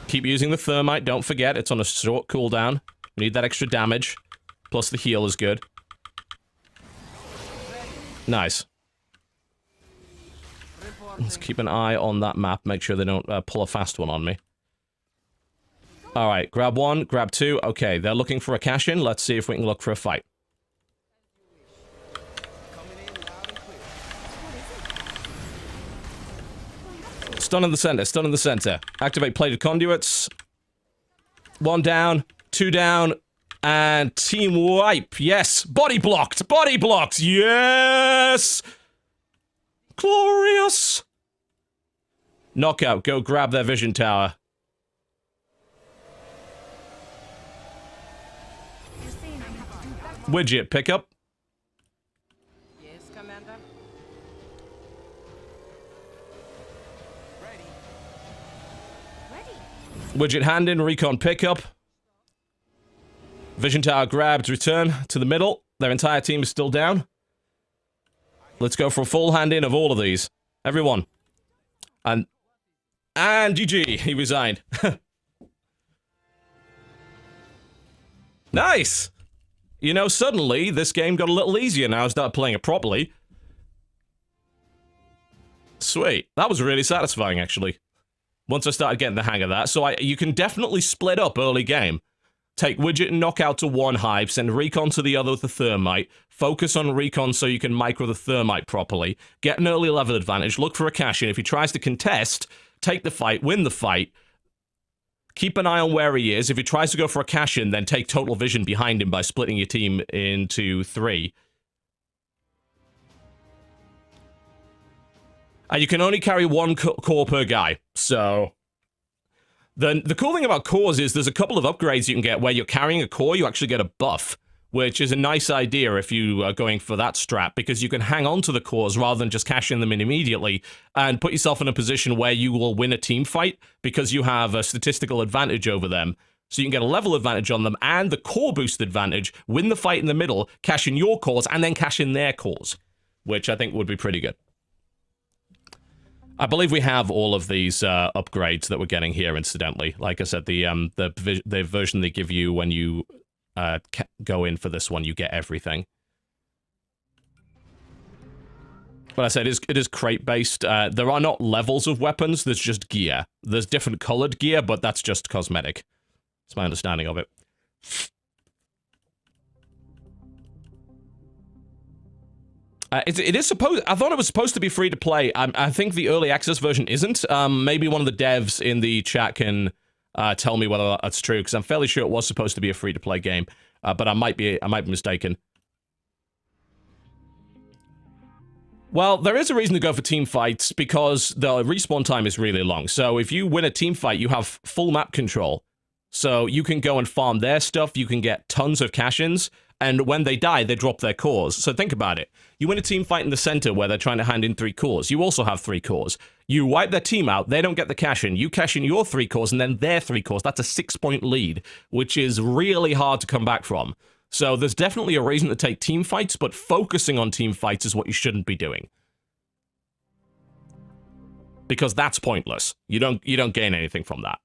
Keep using the thermite, don't forget, it's on a short cooldown. We need that extra damage. Plus the heal is good. Nice. Let's keep an eye on that map, make sure they don't pull a fast one on me. Alright, grab 1, grab 2. Okay, they're looking for a cash-in. Let's see if we can look for a fight. Stun in the center, stun in the center. Activate plated conduits. 1 down, 2 down, and team wipe. Yes, body blocked, body blocked. Yes! Glorious! Knockout, go grab their vision tower. Widget, pick up. Yes, Commander. Widget hand in, recon pickup. Vision tower grabbed, return to the middle. Their entire team is still down. Let's go for a full hand in of all of these. Everyone. And GG, he resigned. Nice! You know, suddenly, this game got a little easier now I started playing it properly. Sweet. That was really satisfying, actually. Once I started getting the hang of that. So you can definitely split up early game. Take Widget and Knockout to one hive, send Recon to the other with the Thermite, focus on Recon so you can micro the Thermite properly, get an early level advantage, look for a cash-in. If he tries to contest, take the fight, win the fight. Keep an eye on where he is. If he tries to go for a cash-in, then take total vision behind him by splitting your team into 3. And you can only carry 1 core per guy, so... The cool thing about cores is there's a couple of upgrades you can get where you're carrying a core, you actually get a buff, which is a nice idea if you are going for that strat, because you can hang on to the cores rather than just cashing them in immediately, and put yourself in a position where you will win a team fight, because you have a statistical advantage over them, So you can get a level advantage on them and the core boost advantage, win the fight in the middle, cash in your cores, and then cash in their cores, which I think would be pretty good. I believe we have all of these upgrades that we're getting here, incidentally. Like I said, the version they give you when you go in for this one, you get everything. But I said it is crate-based. There are not levels of weapons, there's just gear. There's different colored gear, but that's just cosmetic. That's my understanding of it. It is supposed... I thought it was supposed to be free to play. I think the early access version isn't. Maybe one of the devs in the chat can tell me whether that's true, because I'm fairly sure it was supposed to be a free to play game. But I might be mistaken. Well, there is a reason to go for team fights, because the respawn time is really long. So if you win a team fight, you have full map control. So you can go and farm their stuff, you can get tons of cash-ins, and when they die, they drop their cores. So think about it. You win a team fight in the center where they're trying to hand in 3 cores. You also have 3 cores. You wipe their team out, they don't get the cash-in. You cash in your 3 cores and then their 3 cores. That's a 6-point lead, which is really hard to come back from. So there's definitely a reason to take team fights, but focusing on team fights is what you shouldn't be doing. Because that's pointless. You don't gain anything from that.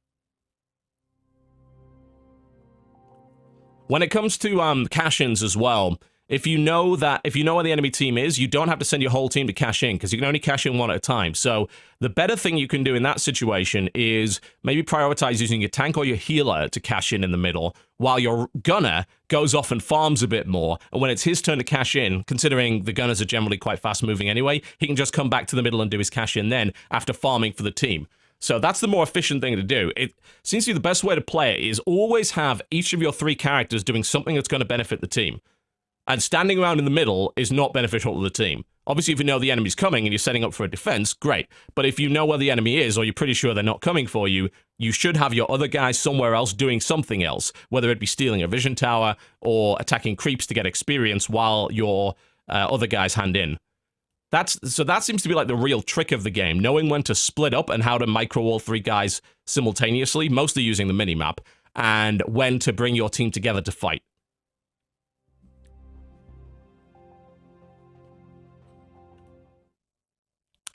When it comes to cash-ins as well, if you know where the enemy team is, you don't have to send your whole team to cash in, because you can only cash in one at a time. So the better thing you can do in that situation is maybe prioritize using your tank or your healer to cash in the middle, while your gunner goes off and farms a bit more. And when it's his turn to cash in, considering the gunners are generally quite fast-moving anyway, he can just come back to the middle and do his cash in then, after farming for the team. So that's the more efficient thing to do. It seems to be the best way to play it is always have each of your 3 characters doing something that's going to benefit the team. And standing around in the middle is not beneficial to the team. Obviously, if you know the enemy's coming and you're setting up for a defense, great. But if you know where the enemy is, or you're pretty sure they're not coming for you, you should have your other guys somewhere else doing something else, whether it be stealing a vision tower or attacking creeps to get experience while your other guys hand in. So that seems to be like the real trick of the game, knowing when to split up and how to micro all 3 guys simultaneously, mostly using the minimap, and when to bring your team together to fight.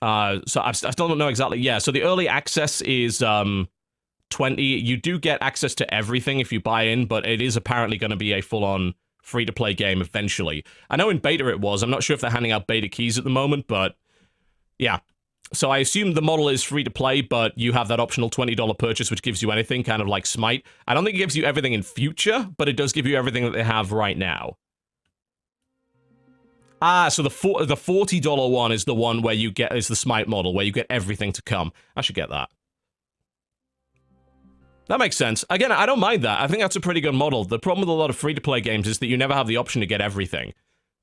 So I still don't know exactly. Yeah, so the early access is 20. You do get access to everything if you buy in, but it is apparently going to be a full-on free-to-play game eventually. I know in beta it was. I'm not sure if they're handing out beta keys at the moment, but yeah. So I assume the model is free-to-play, but you have that optional $20 purchase, which gives you anything, kind of like Smite. I don't think it gives you everything in future, but it does give you everything that they have right now. Ah, so the $40 one is the one where you get, is the Smite model, where you get everything to come. I should get that. That makes sense. Again, I don't mind that. I think that's a pretty good model. The problem with a lot of free-to-play games is that you never have the option to get everything.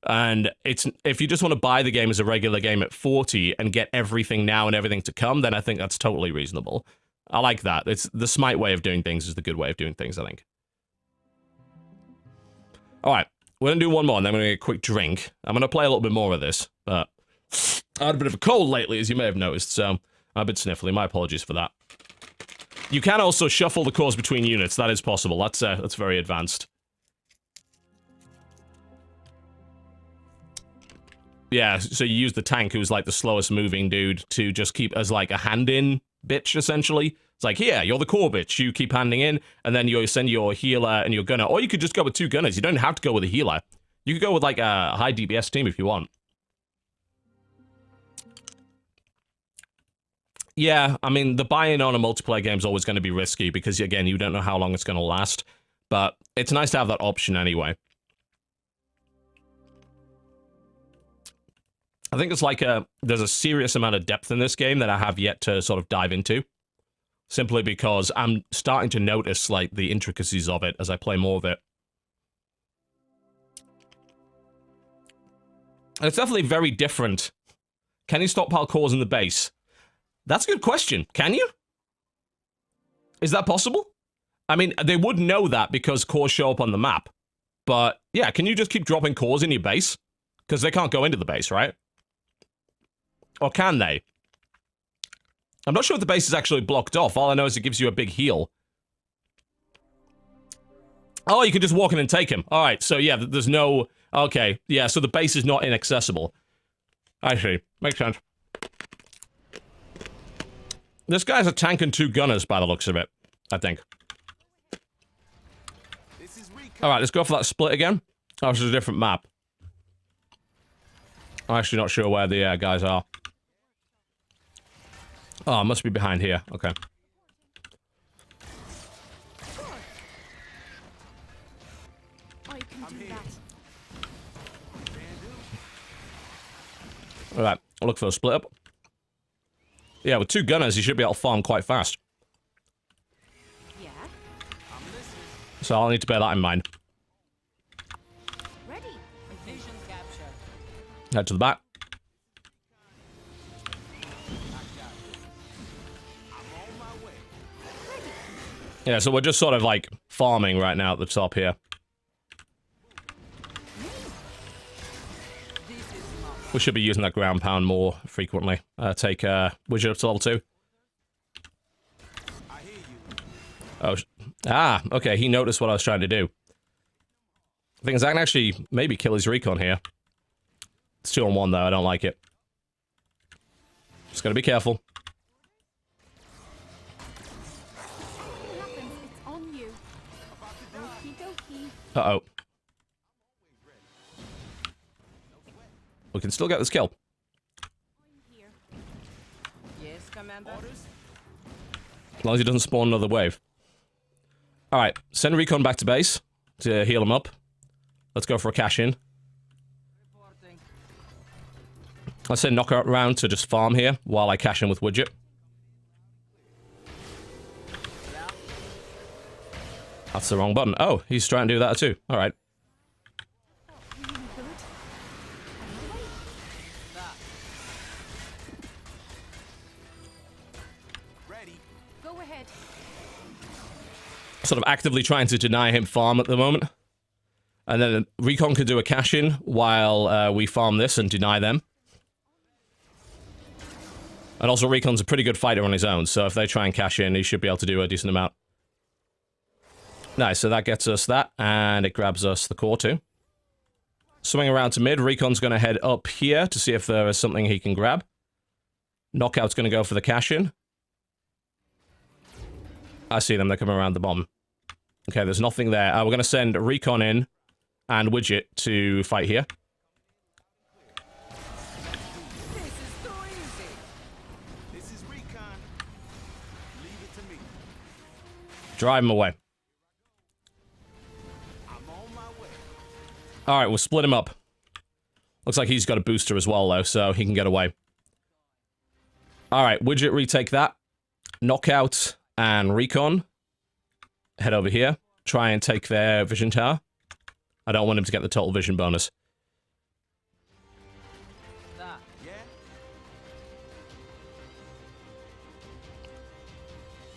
And if you just want to buy the game as a regular game at 40 and get everything now and everything to come, then I think that's totally reasonable. I like that. It's the Smite way of doing things is the good way of doing things, I think. Alright, we're going to do one more, and then we're going to get a quick drink. I'm going to play a little bit more of this, but I had a bit of a cold lately, as you may have noticed, so I'm a bit sniffly. My apologies for that. You can also shuffle the cores between units. That is possible. That's very advanced. Yeah, so you use the tank, who's like the slowest moving dude, to just keep as like a hand-in bitch, essentially. It's like, here, you're the core bitch. You keep handing in, and then you send your healer and your gunner. Or you could just go with 2 gunners. You don't have to go with a healer. You could go with like a high DPS team if you want. Yeah, I mean, the buy-in on a multiplayer game is always going to be risky because, again, you don't know how long it's going to last. But it's nice to have that option anyway. I think it's like there's a serious amount of depth in this game that I have yet to sort of dive into. Simply because I'm starting to notice, like, the intricacies of it as I play more of it. And it's definitely very different. Can you stockpile cores in the base? That's a good question. Can you? Is that possible? I mean, they would know that because cores show up on the map. But, yeah, can you just keep dropping cores in your base? Because they can't go into the base, right? Or can they? I'm not sure if the base is actually blocked off. All I know is it gives you a big heal. Oh, you can just walk in and take him. All right, so yeah, there's no... Okay, yeah, so the base is not inaccessible. I see. Makes sense. This guy's a tank and 2 gunners by the looks of it, I think. This is recon. All right, let's go for that split again. Oh, this is a different map. I'm actually not sure where the guys are. Oh, it must be behind here. Okay. I can do that. All right, I'll look for a split up. Yeah, with 2 gunners, you should be able to farm quite fast. Yeah. So I'll need to bear that in mind. Ready. Vision capture. Head to the back. Yeah, so we're just sort of like farming right now at the top here. We should be using that ground pound more frequently. Take widget up to level 2. I hear you. Oh, okay, he noticed what I was trying to do. The thing is, I can actually maybe kill his recon here. It's 2 on 1 though, I don't like it. Just gotta be careful. What happens? It's on you. Okie dokie. Uh-oh. We can still get this kill. I'm here. Yes, Commander. As long as he doesn't spawn another wave. Alright, send recon back to base to heal him up. Let's go for a cash-in. Reporting. Let's send knockout round to just farm here while I cash in with widget. That's the wrong button. Oh, he's trying to do that too. Alright. Really good. Ready. Go ahead. Sort of actively trying to deny him farm at the moment. And then recon can do a cash-in while we farm this and deny them. And also recon's a pretty good fighter on his own, so if they try and cash in, he should be able to do a decent amount. Nice, so that gets us that, and it grabs us the core too. Swing around to mid, recon's going to head up here to see if there is something he can grab. Knockout's going to go for the cash-in. I see them, they're coming around the bomb. Okay, there's nothing there. We're going to send recon in and widget to fight here. This is too easy. This is recon. Leave it to me. Drive him away. I'm on my way. Alright, we'll split him up. Looks like he's got a booster as well, though, so he can get away. Alright, widget retake that. Knockout and recon. Head over here. Try and take their vision tower. I don't want him to get the total vision bonus. That. Yeah.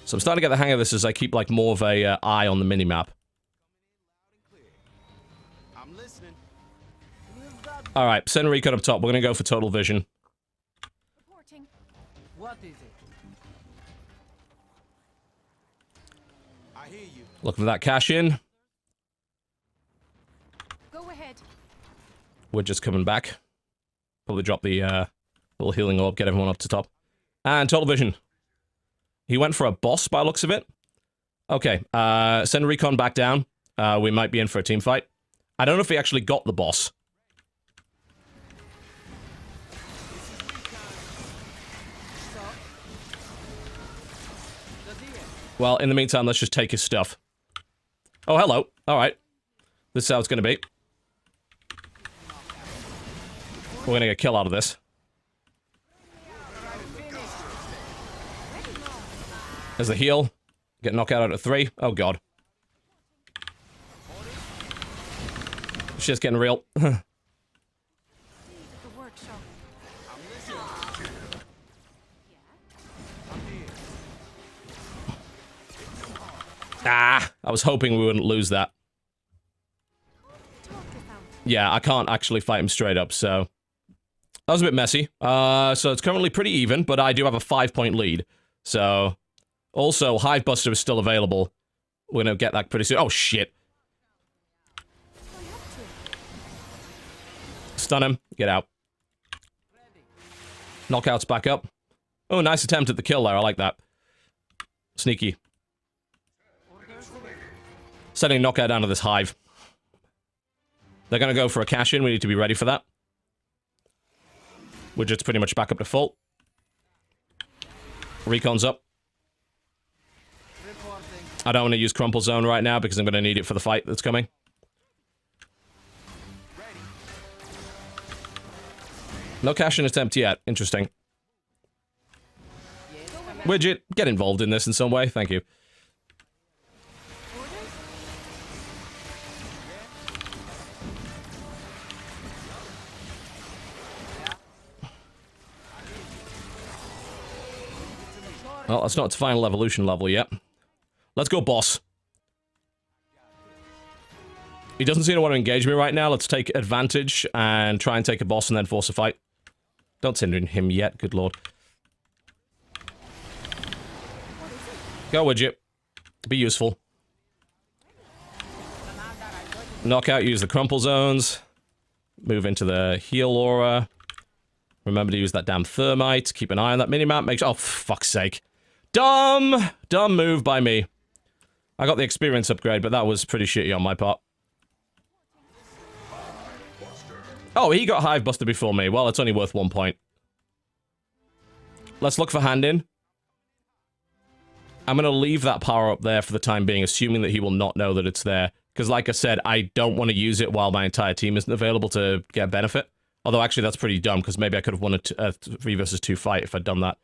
So I'm starting to get the hang of this as I keep, like, more of a eye on the minimap. I'm listening. You've got. Alright, send recon up top. We're gonna go for total vision. Reporting. What is it? I hear you. Looking for that cash in. Go ahead. We're just coming back. Probably drop the little healing orb, get everyone up to top. And total vision. He went for a boss by the looks of it. Okay, send recon back down. We might be in for a team fight. I don't know if he actually got the boss. Well, in the meantime, let's just take his stuff. Oh, hello. Alright. This is how it's gonna be. We're gonna get a kill out of this. There's the heal. Get knockout out at 3. Oh, God. Shit's getting real. The workshop. Ah! I was hoping we wouldn't lose that. Talk this out. Yeah, I can't actually fight him straight up, so... That was a bit messy. So it's currently pretty even, but I do have a 5-point lead. So... Also, Hive Buster is still available. We're gonna get that pretty soon. Oh, shit. Stun him. Get out. Knockouts back up. Oh, nice attempt at the kill there. I like that. Sneaky. Sending knockout down to this hive. They're going to go for a cash-in. We need to be ready for that. Widget's pretty much back up to full. Recon's up. I don't want to use Crumple Zone right now because I'm going to need it for the fight that's coming. No cash-in attempt yet. Interesting. Widget, get involved in this in some way. Thank you. Well, that's not its final evolution level yet. Let's go, boss. He doesn't seem to want to engage me right now. Let's take advantage and try and take a boss and then force a fight. Don't send in him yet, good lord. Go, Widget. Be useful. Knockout, use the crumple zones. Move into the heal aura. Remember to use that damn thermite. Keep an eye on that minimap. Make sure— oh, for fuck's sake. Dumb! Dumb move by me. I got the experience upgrade, but that was pretty shitty on my part. Oh, he got hive busted before me. Well, it's only worth 1 point. Let's look for hand in. I'm gonna leave that power up there for the time being, assuming that he will not know that it's there. Because like I said, I don't want to use it while my entire team isn't available to get benefit. Although actually that's pretty dumb, because maybe I could have won a 3 versus 2 fight if I'd done that.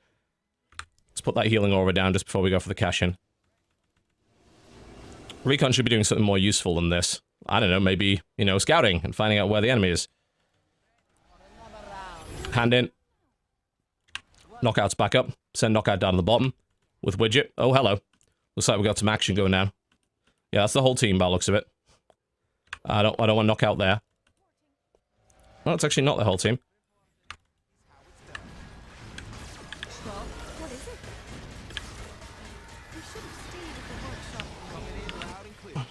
Let's put that healing aura down just before we go for the cash-in. Recon should be doing something more useful than this. I don't know, maybe, you know, scouting and finding out where the enemy is. Hand in. Knockouts back up. Send knockout down to the bottom. With Widget. Oh, hello. Looks like we got some action going now. Yeah, that's the whole team by the looks of it. I don't want knockout there. Well, it's actually not the whole team. What is it? We should have stayed at the workshop.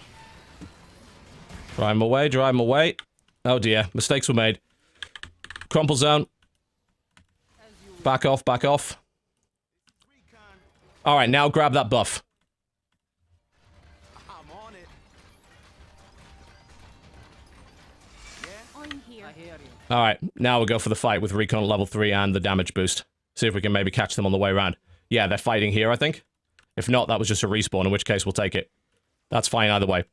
Drive him away, drive him away. Oh dear, mistakes were made. Crumple zone. Back off, back off. Alright, now grab that buff. I'm on it. I'm here. I hear you. Alright, now we'll go for the fight with Recon at level 3 and the damage boost. See if we can maybe catch them on the way around. Yeah, they're fighting here, I think. If not, that was just a respawn, in which case we'll take it. That's fine either way.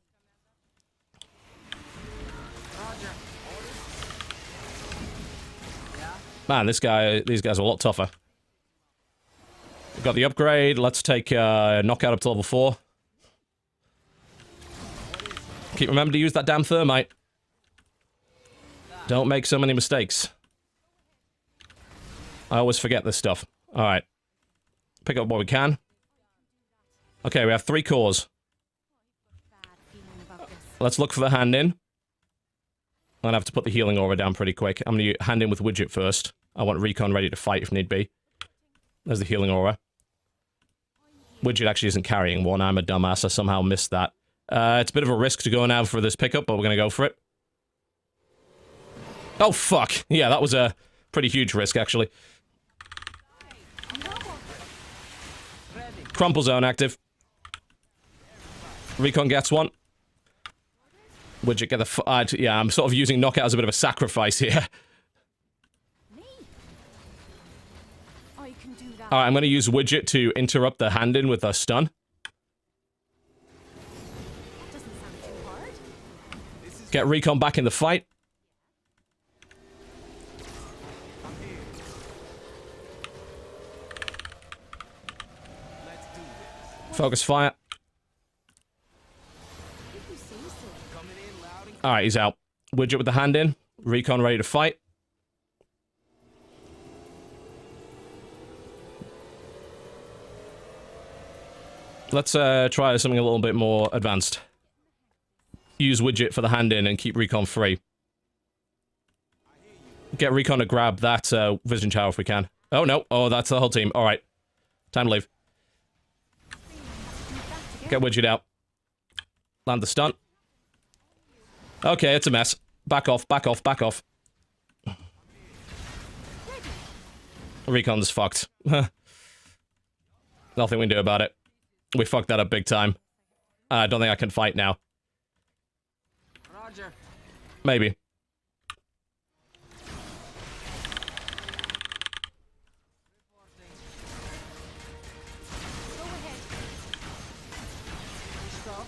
Man, these guys are a lot tougher. We've got the upgrade. Let's take knockout up to level 4. Keep remember to use that damn thermite. Don't make so many mistakes. I always forget this stuff. Alright. Pick up what we can. Okay, we have 3 cores. Bad feeling about this. Let's look for the hand in. I'm gonna have to put the healing aura down pretty quick. I'm gonna hand in with Widget first. I want Recon ready to fight if need be. There's the healing aura. Widget actually isn't carrying one. I'm a dumbass. I somehow missed that. It's a bit of a risk to go now for this pickup, but we're gonna go for it. Oh, fuck. Yeah, that was a pretty huge risk, actually. Crumple zone active. Recon gets one. Widget get the yeah, I'm sort of using knockout as a bit of a sacrifice here. Me? I can do that. Alright, I'm gonna use Widget to interrupt the hand-in with a stun. That doesn't sound too hard. Get Recon back in the fight. Let's do this. Focus fire. If you say so. Coming in loud and Alright, he's out. Widget with the hand in. Recon ready to fight. Let's try something a little bit more advanced. Use Widget for the hand in and keep Recon free. Get Recon to grab that Vision Tower if we can. Oh no, oh that's the whole team. Alright. Time to leave. Get Widget out. Land the stunt. Okay, it's a mess. Back off, back off, back off. Recon's fucked. Nothing we can do about it. We fucked that up big time. I don't think I can fight now. Roger. Maybe. Go ahead. Stop.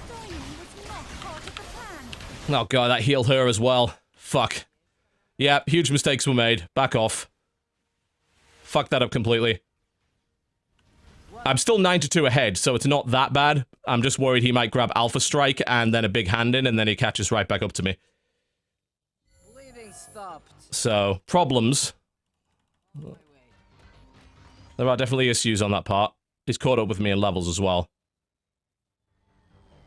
Dying was not part of the plan. Oh god, that healed her as well. Fuck. Yeah, huge mistakes were made. Back off. Fuck that up completely. I'm still 9-2 ahead, so it's not that bad. I'm just worried he might grab Alpha Strike and then a big hand in, and then he catches right back up to me. Bleeding stopped. So, problems. My way. There are definitely issues on that part. He's caught up with me in levels as well.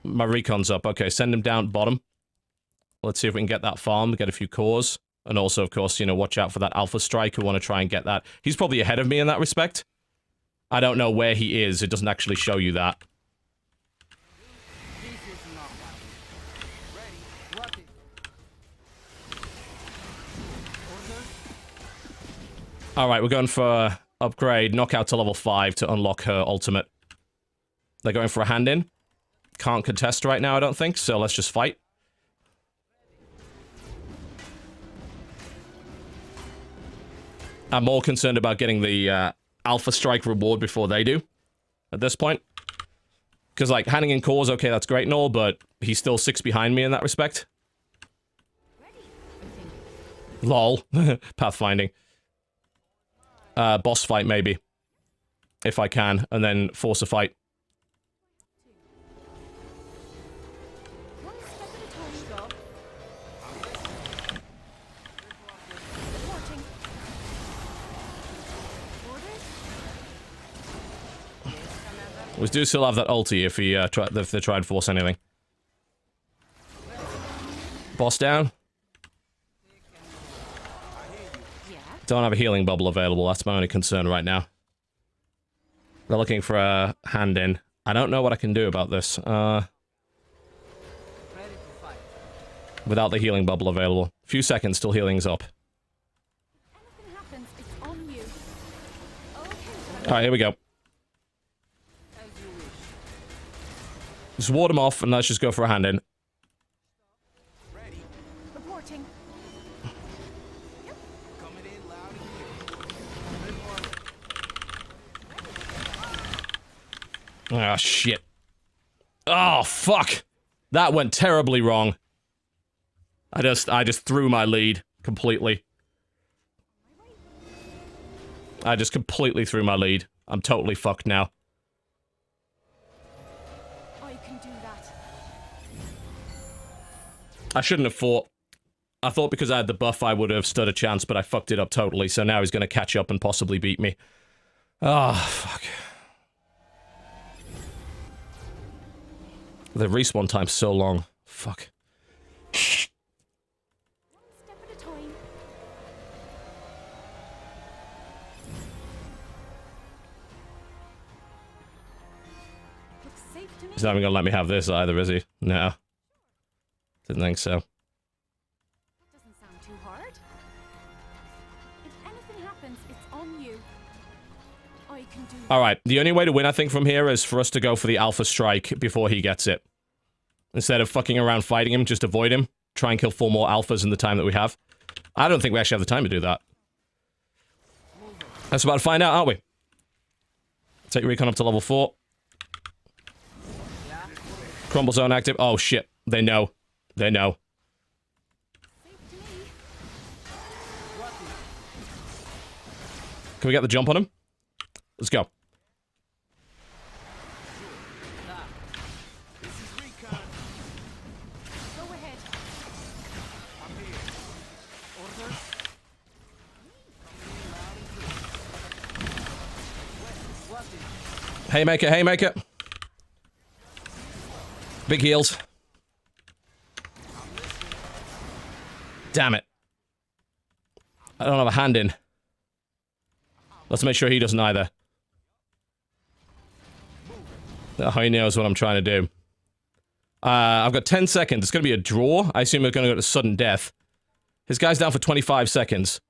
My recon's up. Okay, send him down bottom. Let's see if we can get that farm, get a few cores. And also, of course, you know, watch out for that Alpha Strike. We want to try and get that. He's probably ahead of me in that respect. I don't know where he is. It doesn't actually show you that. This is knockout. Ready. What is orders? Alright, we're going for upgrade, knockout to level 5 to unlock her ultimate. They're going for a hand in. Can't contest right now, I don't think, so let's just fight. I'm more concerned about getting the Alpha Strike reward before they do, at this point. Because, like, handing in cores, okay, that's great and all, but he's still 6 behind me in that respect. Lol. Pathfinding. Boss fight, maybe. If I can, and then force a fight. One step at a time. Stop. Reporting. Orders? We do still have that ulti if he if they try and force anything. Boss down. Yeah. Don't have a healing bubble available. That's my only concern right now. They're looking for a hand in. I don't know what I can do about this. Ready to fight. Without the healing bubble available. Few seconds till healing's up. Anything happens, it's on you. Okay. Alright, here we go. As you wish. Just ward him off and let's just go for a hand in. Ready. Reporting. Coming in loud and clear. Ah, shit. Oh, fuck. That went terribly wrong. I just threw my lead completely. I just completely threw my lead. I'm totally fucked now. I can do that. I shouldn't have fought. I thought because I had the buff I would have stood a chance, but I fucked it up totally, so now he's gonna catch up and possibly beat me. Ah, fuck. The respawn time's so long. Fuck. One step at a time. Looks safe to me. He's not even gonna let me have this either, is he? No. Didn't think so. That doesn't sound too hard. If anything happens, it's on you. I can do that. Alright, the only way to win, I think, from here is for us to go for the Alpha Strike before he gets it. Instead of fucking around fighting him, just avoid him. Try and kill 4 more Alphas in the time that we have. I don't think we actually have the time to do that. That's about to find out, aren't we? Take recon up to level 4. Yeah. Crumble zone active. Oh, shit. They know. They know. Safe to me. What is Can we get the jump on him? Let's go. that? This is recon. Go ahead. I'm here. Orders? What is Haymaker, haymaker. Big heals. Damn it. I don't have a hand in. Let's make sure he doesn't either. Oh, he knows what I'm trying to do. I've got 10 seconds. It's going to be a draw. I assume we're going to go to sudden death. His guy's down for 25 seconds.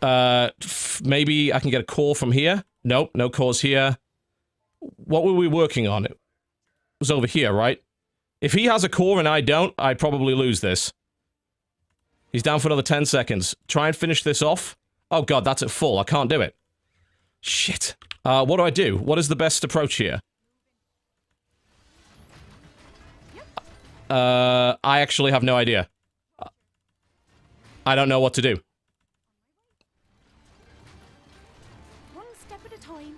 Maybe I can get a core from here. Nope, no cores here. What were we working on? It was over here, right? If he has a core and I don't, I probably lose this. He's down for another 10 seconds. Try and finish this off. Oh god, that's at full. I can't do it. Shit. What do I do? What is the best approach here? I actually have no idea. I don't know what to do. One step at a time.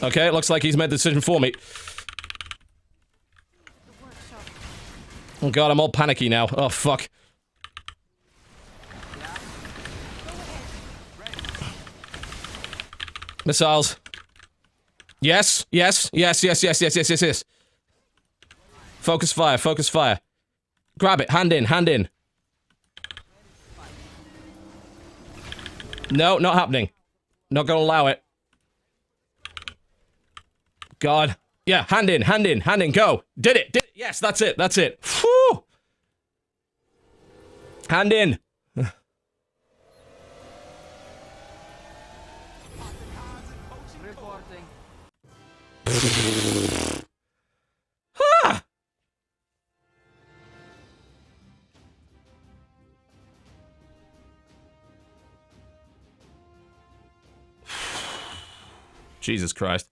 Okay, it looks like he's made the decision for me. The workshop. Oh god, I'm all panicky now. Oh, fuck. Missiles. Yes, yes, yes, yes, yes, yes, yes, yes, yes. Focus fire, focus fire. Grab it, hand in, hand in. No, not happening. Not gonna allow it. God. Yeah, hand in, hand in, hand in, go. Did it, did it. Yes, that's it, that's it. Whew. Hand in. Reporting. Ah! Jesus Christ.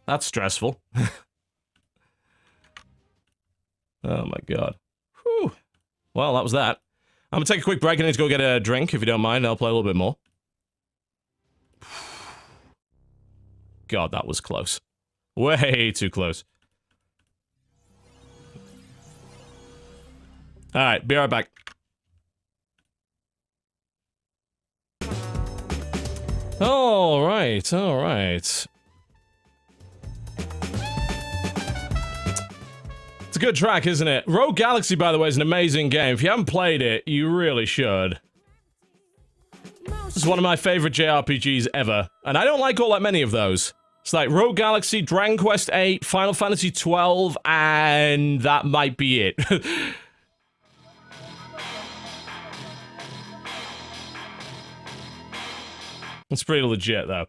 That's stressful. Oh my god. Whew. Well, that was that. I'm gonna take a quick break. I need to go get a drink, if you don't mind. I'll play a little bit more. God, that was close. Way too close. Alright, be right back. Alright, alright. It's a good track, isn't it? Rogue Galaxy, by the way, is an amazing game. If you haven't played it, you really should. This is one of my favorite JRPGs ever, and I don't like all that many of those. It's like Rogue Galaxy, Dragon Quest VIII, Final Fantasy XII, and that might be it. It's pretty legit, though.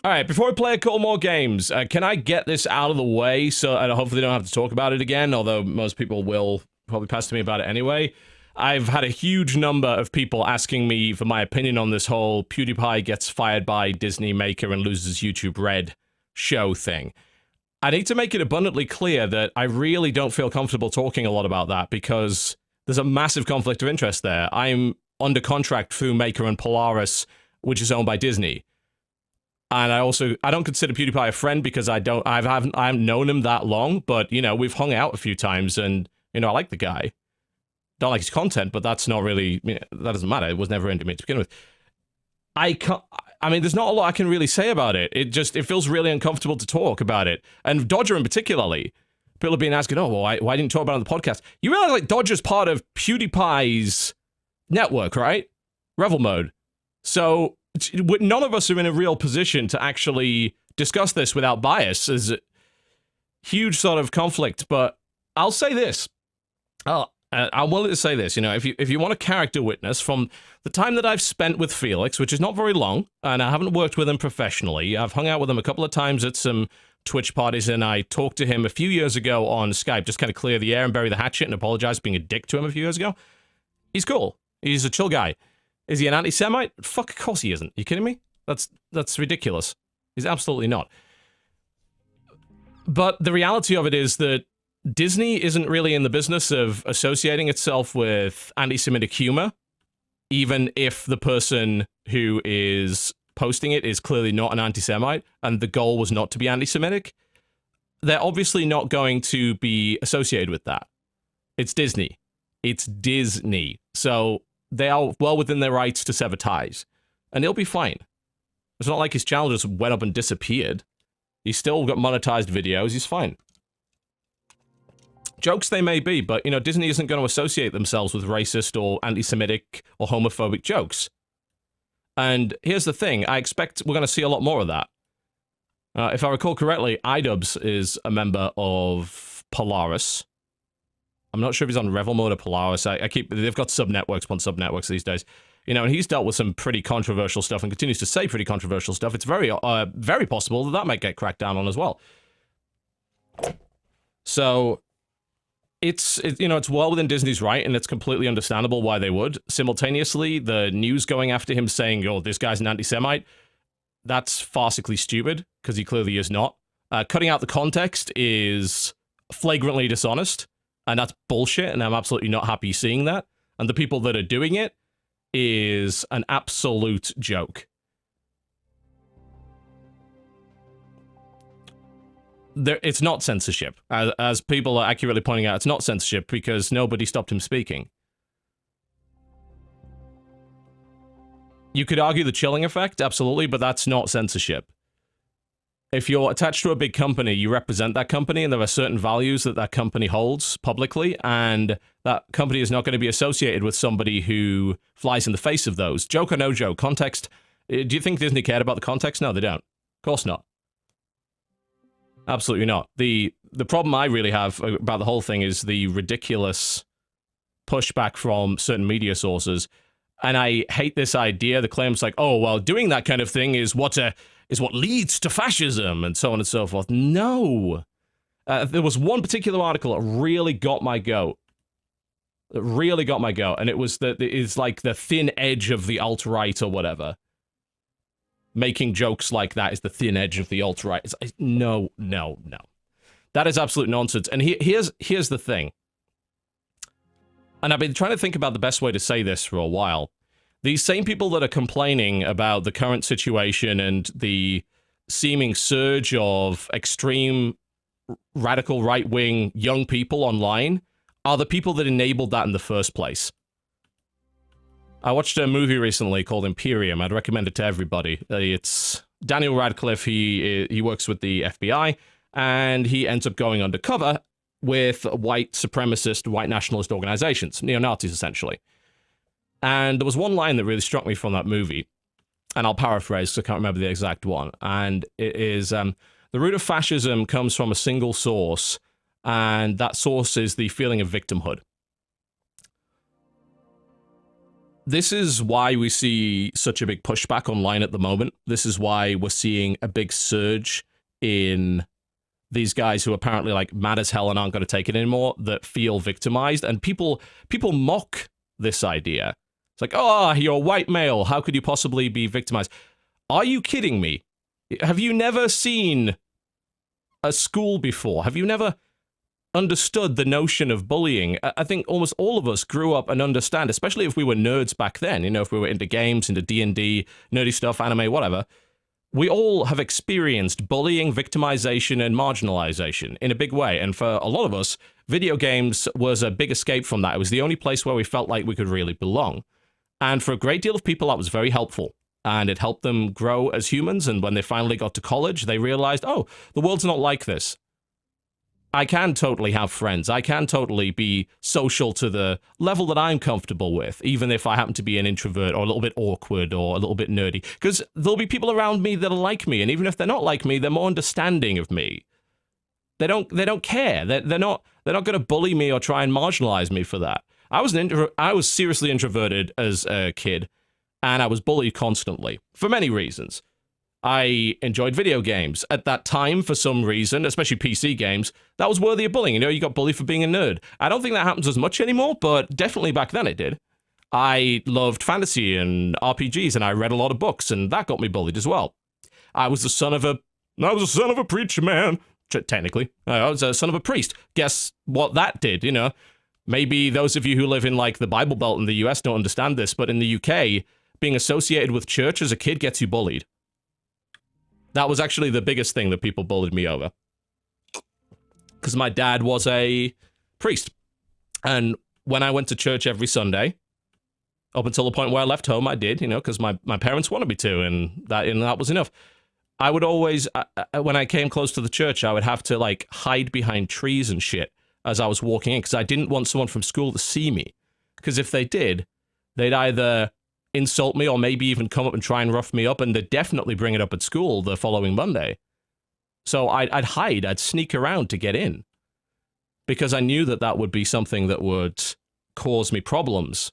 Alright, before we play a couple more games, can I get this out of the way so I hopefully don't have to talk about it again, although most people will probably pass to me about it anyway. I've had a huge number of people asking me for my opinion on this whole PewDiePie gets fired by Disney maker and loses YouTube Red show thing. I need to make it abundantly clear that I really don't feel comfortable talking a lot about that because there's a massive conflict of interest there. I'm under contract through Maker and Polaris, which is owned by Disney. And I don't consider PewDiePie a friend because I haven't known him that long, but, you know, we've hung out a few times and, you know, I like the guy. Don't like his content, but that's not really, that doesn't matter. It was never into me to begin with. I mean, there's not a lot I can really say about it. It feels really uncomfortable to talk about it. And Dodger in particularly. People have been asking, oh, well, why didn't you talk about it on the podcast? You realize, like, Dodger's part of PewDiePie's network, right? Revel Mode. So none of us are in a real position to actually discuss this without bias. There's a huge sort of conflict, but I'll say this. I'm willing to say this, you know, if you want a character witness from the time that I've spent with Felix, which is not very long, and I haven't worked with him professionally, I've hung out with him a couple of times at some Twitch parties, and I talked to him a few years ago on Skype, just kind of clear the air and bury the hatchet and apologize for being a dick to him a few years ago. He's cool. He's a chill guy. Is he an anti-Semite? Fuck, of course he isn't. You kidding me? That's ridiculous. He's absolutely not. But the reality of it is that Disney isn't really in the business of associating itself with anti-Semitic humor, even if the person who is posting it is clearly not an anti-Semite, and the goal was not to be anti-Semitic. They're obviously not going to be associated with that. It's Disney. It's Disney. So they are well within their rights to sever ties. And he'll be fine. It's not like his channel just went up and disappeared. He's still got monetized videos. He's fine. Jokes they may be, but, you know, Disney isn't going to associate themselves with racist or anti-Semitic or homophobic jokes. And here's the thing. I expect we're going to see a lot more of that. If I recall correctly, iDubbbz is a member of Polaris. I'm not sure if he's on Revel Mode or Polaris. They've got sub-networks upon sub-networks these days. You know, and he's dealt with some pretty controversial stuff and continues to say pretty controversial stuff. It's very, very possible that might get cracked down on as well. So, it's well within Disney's right, and it's completely understandable why they would. Simultaneously, the news going after him saying, oh, this guy's an anti-Semite, that's farcically stupid, because he clearly is not. Cutting out the context is flagrantly dishonest, and that's bullshit, and I'm absolutely not happy seeing that. And the people that are doing it is an absolute joke. It's not censorship. As people are accurately pointing out, it's not censorship because nobody stopped him speaking. You could argue the chilling effect, absolutely, but that's not censorship. If you're attached to a big company, you represent that company, and there are certain values that that company holds publicly, and that company is not going to be associated with somebody who flies in the face of those. Joke or no joke, context. Do you think Disney cared about the context? No, they don't. Of course not. Absolutely not. The problem I really have about the whole thing is the ridiculous pushback from certain media sources, and I hate this idea. The claims like, oh, well, doing that kind of thing is what leads to fascism, and so on and so forth. No. There was one particular article that really got my goat. It really got my goat, and it was that it's like the thin edge of the alt-right or whatever. Making jokes like that is the thin edge of the alt-right. No. That is absolute nonsense. And here's the thing. And I've been trying to think about the best way to say this for a while. These same people that are complaining about the current situation and the seeming surge of extreme radical right-wing young people online are the people that enabled that in the first place. I watched a movie recently called Imperium. I'd recommend it to everybody. It's Daniel Radcliffe. He works with the FBI, and he ends up going undercover with white supremacist, white nationalist organizations, neo-Nazis, essentially. And there was one line that really struck me from that movie, and I'll paraphrase because I can't remember the exact one, and it is, the root of fascism comes from a single source, and that source is the feeling of victimhood. This is why we see such a big pushback online at the moment. This is why we're seeing a big surge in these guys who are apparently like mad as hell and aren't going to take it anymore, that feel victimized. And people mock this idea. It's like, oh, you're a white male. How could you possibly be victimized? Are you kidding me? Have you never seen a school before? Have you never understood the notion of bullying? I think almost all of us grew up and understand, especially if we were nerds back then, you know, if we were into games, into D&D, nerdy stuff, anime, whatever. We all have experienced bullying, victimization, and marginalization in a big way. And for a lot of us, video games was a big escape from that. It was the only place where we felt like we could really belong. And for a great deal of people, that was very helpful. And it helped them grow as humans. And when they finally got to college, they realized, oh, the world's not like this. I can totally have friends. I can totally be social to the level that I'm comfortable with, even if I happen to be an introvert or a little bit awkward or a little bit nerdy. Because there'll be people around me that are like me, and even if they're not like me, they're more understanding of me. They don't care. They're not going to bully me or try and marginalize me for that. I was seriously introverted as a kid, and I was bullied constantly for many reasons. I enjoyed video games. At that time, for some reason, especially PC games, that was worthy of bullying. You know, you got bullied for being a nerd. I don't think that happens as much anymore, but definitely back then it did. I loved fantasy and RPGs, and I read a lot of books, and that got me bullied as well. I was the son of a preacher man. Technically, I was a son of a priest. Guess what that did, you know? Maybe those of you who live in, like, the Bible Belt in the US don't understand this, but in the UK, being associated with church as a kid gets you bullied. That was actually the biggest thing that people bullied me over. Because my dad was a priest. And when I went to church every Sunday, up until the point where I left home, I did, you know, because my parents wanted me to, and that was enough. I would always, when I came close to the church, I would have to, like, hide behind trees and shit as I was walking in, because I didn't want someone from school to see me. Because if they did, they'd either insult me or maybe even come up and try and rough me up, and they'd definitely bring it up at school the following Monday. So I'd hide, I'd sneak around to get in. because I knew that that would be something that would cause me problems.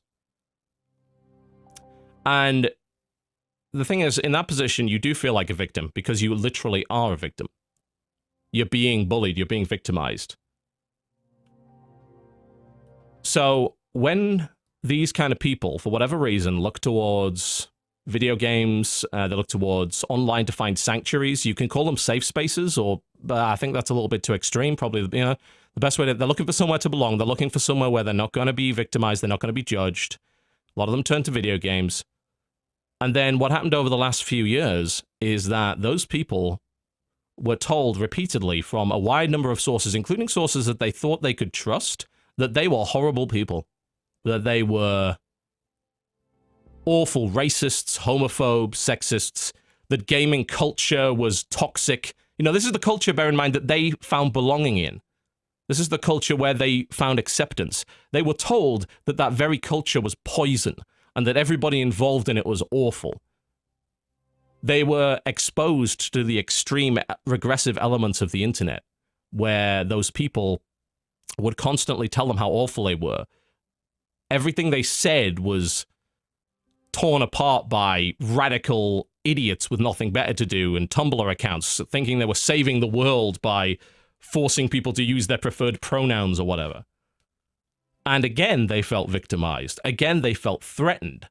And the thing is, in that position, you do feel like a victim because you literally are a victim. You're being bullied, you're being victimized. So when these kind of people, for whatever reason, look towards video games, they look towards online to find sanctuaries, you can call them safe spaces, or I think that's a little bit too extreme. Probably, you know, the best way they're looking for somewhere to belong. They're looking for somewhere where they're not going to be victimized, they're not going to be judged. A lot of them turn to video games. And then what happened over the last few years is that those people were told repeatedly from a wide number of sources, including sources that they thought they could trust, that they were horrible people, that they were awful racists, homophobes, sexists, that gaming culture was toxic. You know, this is the culture, bear in mind, that they found belonging in. This is the culture where they found acceptance. They were told that that very culture was poison and that everybody involved in it was awful. They were exposed to the extreme regressive elements of the internet, where those people would constantly tell them how awful they were. Everything they said was torn apart by radical idiots with nothing better to do and Tumblr accounts thinking they were saving the world by forcing people to use their preferred pronouns or whatever. And again, they felt victimized. Again, they felt threatened.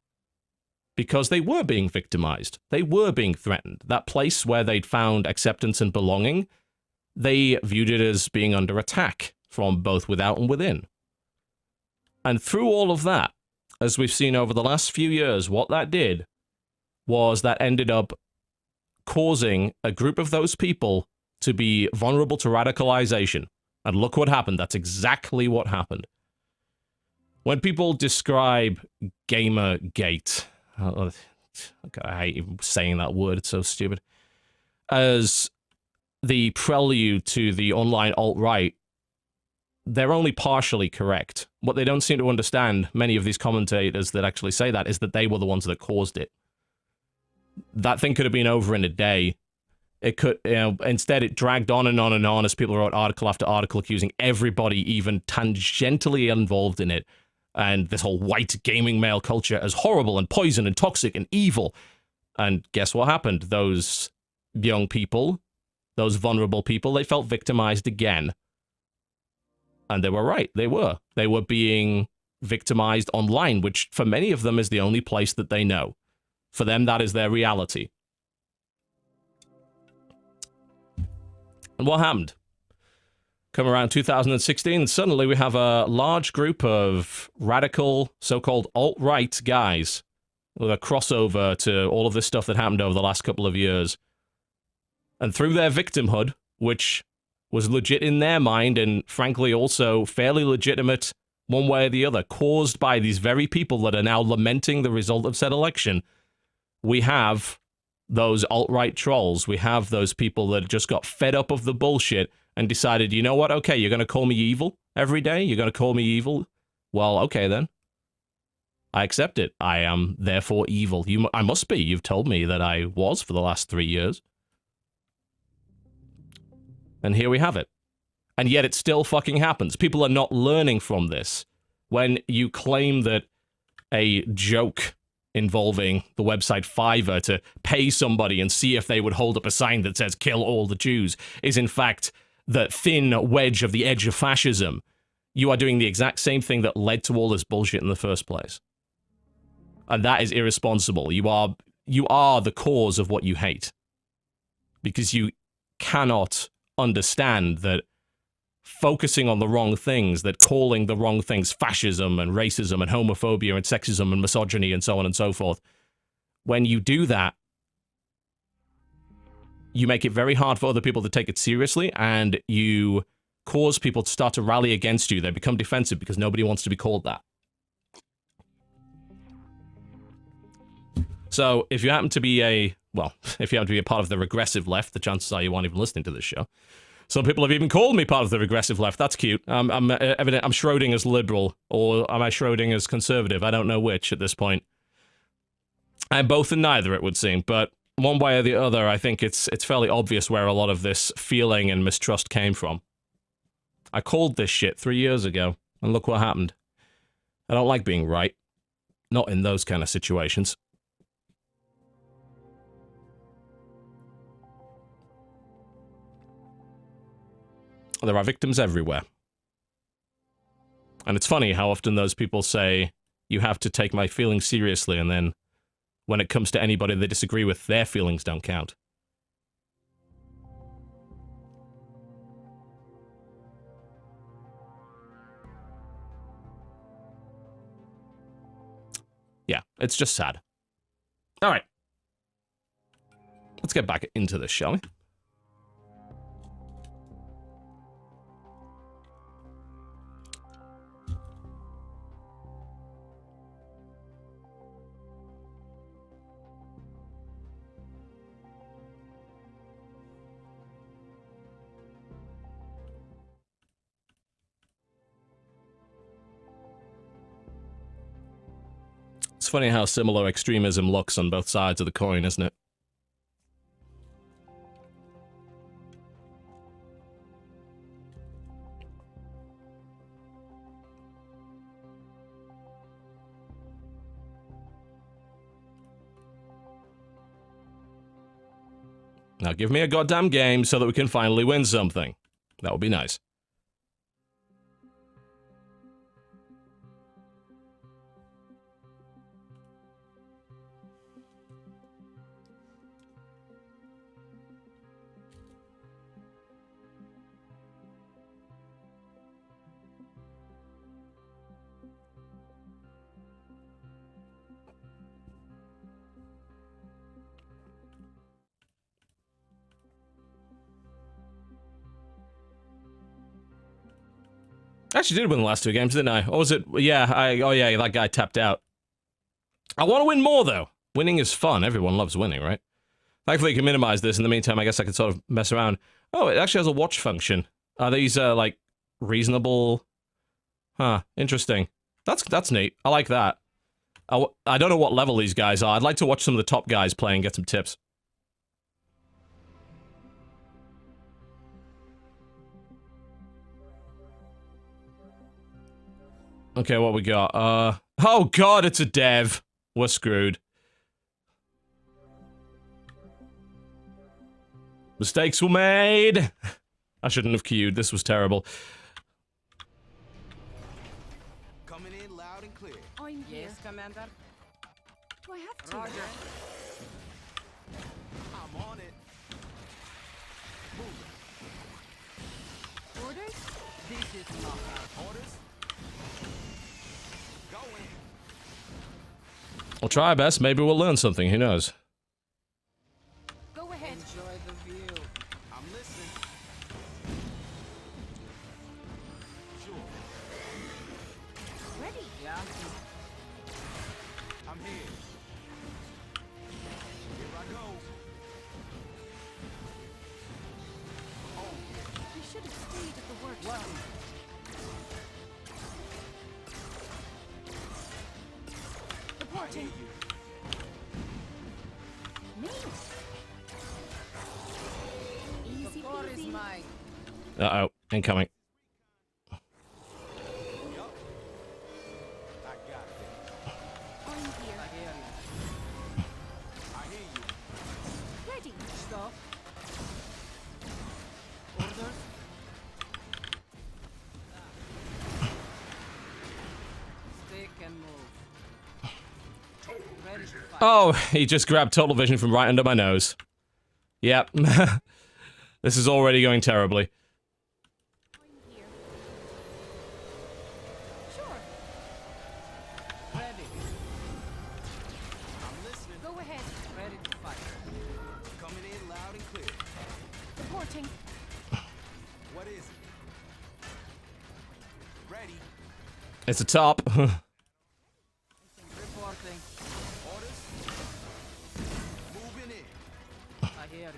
Because they were being victimized. They were being threatened. That place where they'd found acceptance and belonging, they viewed it as being under attack from both without and within. And through all of that, as we've seen over the last few years, what that did was that ended up causing a group of those people to be vulnerable to radicalization. And look what happened. That's exactly what happened. When people describe Gamergate, I hate even saying that word, it's so stupid, as the prelude to the online alt-right, they're only partially correct. What they don't seem to understand, many of these commentators that actually say that, is that they were the ones that caused it. That thing could have been over in a day. It could, you know, instead it dragged on and on and on as people wrote article after article accusing everybody even tangentially involved in it, and this whole white gaming male culture as horrible and poison and toxic and evil. And guess what happened? Those young people, those vulnerable people, they felt victimized again. And they were right. They were. They were being victimized online, which for many of them is the only place that they know. For them, that is their reality. And what happened? Come around 2016, suddenly we have a large group of radical, so-called alt-right guys with a crossover to all of this stuff that happened over the last couple of years. And through their victimhood, which was legit in their mind and frankly also fairly legitimate one way or the other, caused by these very people that are now lamenting the result of said election, we have those alt-right trolls. We have those people that just got fed up of the bullshit and decided, you know what, okay, you're going to call me evil every day? You're going to call me evil? Well, okay then. I accept it. I am therefore evil. I must be. You've told me that I was for the last 3 years. And here we have it. And yet it still fucking happens. People are not learning from this. When you claim that a joke involving the website Fiverr to pay somebody and see if they would hold up a sign that says kill all the Jews is in fact the thin wedge of the edge of fascism, you are doing the exact same thing that led to all this bullshit in the first place. And that is irresponsible. You are the cause of what you hate. Because you cannot understand that focusing on the wrong things, that calling the wrong things fascism and racism and homophobia and sexism and misogyny and so on and so forth, when you do that, you make it very hard for other people to take it seriously, and you cause people to start to rally against you. They become defensive because nobody wants to be called that. So if you happen to be if you happen to be a part of the regressive left, the chances are you aren't even listening to this show. Some people have even called me part of the regressive left. That's cute. I'm Schrodinger's liberal, or am I Schrodinger's conservative? I don't know which at this point. I'm both and neither, it would seem, but one way or the other, I think it's fairly obvious where a lot of this feeling and mistrust came from. I called this shit 3 years ago, and look what happened. I don't like being right. Not in those kind of situations. There are victims everywhere. And it's funny how often those people say, you have to take my feelings seriously, and then when it comes to anybody they disagree with, their feelings don't count. Yeah, it's just sad. Alright. Let's get back into this, shall we? It's funny how similar extremism looks on both sides of the coin, isn't it? Now give me a goddamn game so that we can finally win something. That would be nice. I actually did win the last 2 games, didn't I? Or was it? Yeah, oh yeah, that guy tapped out. I want to win more, though. Winning is fun. Everyone loves winning, right? Thankfully, you can minimize this. In the meantime, I guess I could sort of mess around. Oh, it actually has a watch function. Are these, like, reasonable? Huh, interesting. That's neat. I like that. I don't know what level these guys are. I'd like to watch some of the top guys play and get some tips. Okay, what we got? Oh god, it's a dev. We're screwed. Mistakes were made! I shouldn't have queued, this was terrible. Coming in loud and clear. I'm here. Yes, Commander. Do I have to? Roger. I'm on it. Moving. Orders? This is knockout. Orders. Going. We'll try our best, maybe we'll learn something, who knows? Go ahead. Enjoy the view. I'm listening. Sure. Ready. Yeah. I'm here. Here I go. We should have stayed at the workshop. Reporting. Me. The Easy floor is peasy. mine. Uh-oh, incoming. Yup. I got it. I'm I here. hear you. I hear you. Ready. Stop. Orders. Stick and move. Ready to fight. Oh, he just grabbed Total Vision from right under my nose. Yep. This is already going terribly. I'm here. Sure. Ready. I'm listening. Go ahead. Ready to fight. Coming in loud and clear. Reporting. What is it? Ready. It's a top. Reporting. Orders. Moving in. I hear you.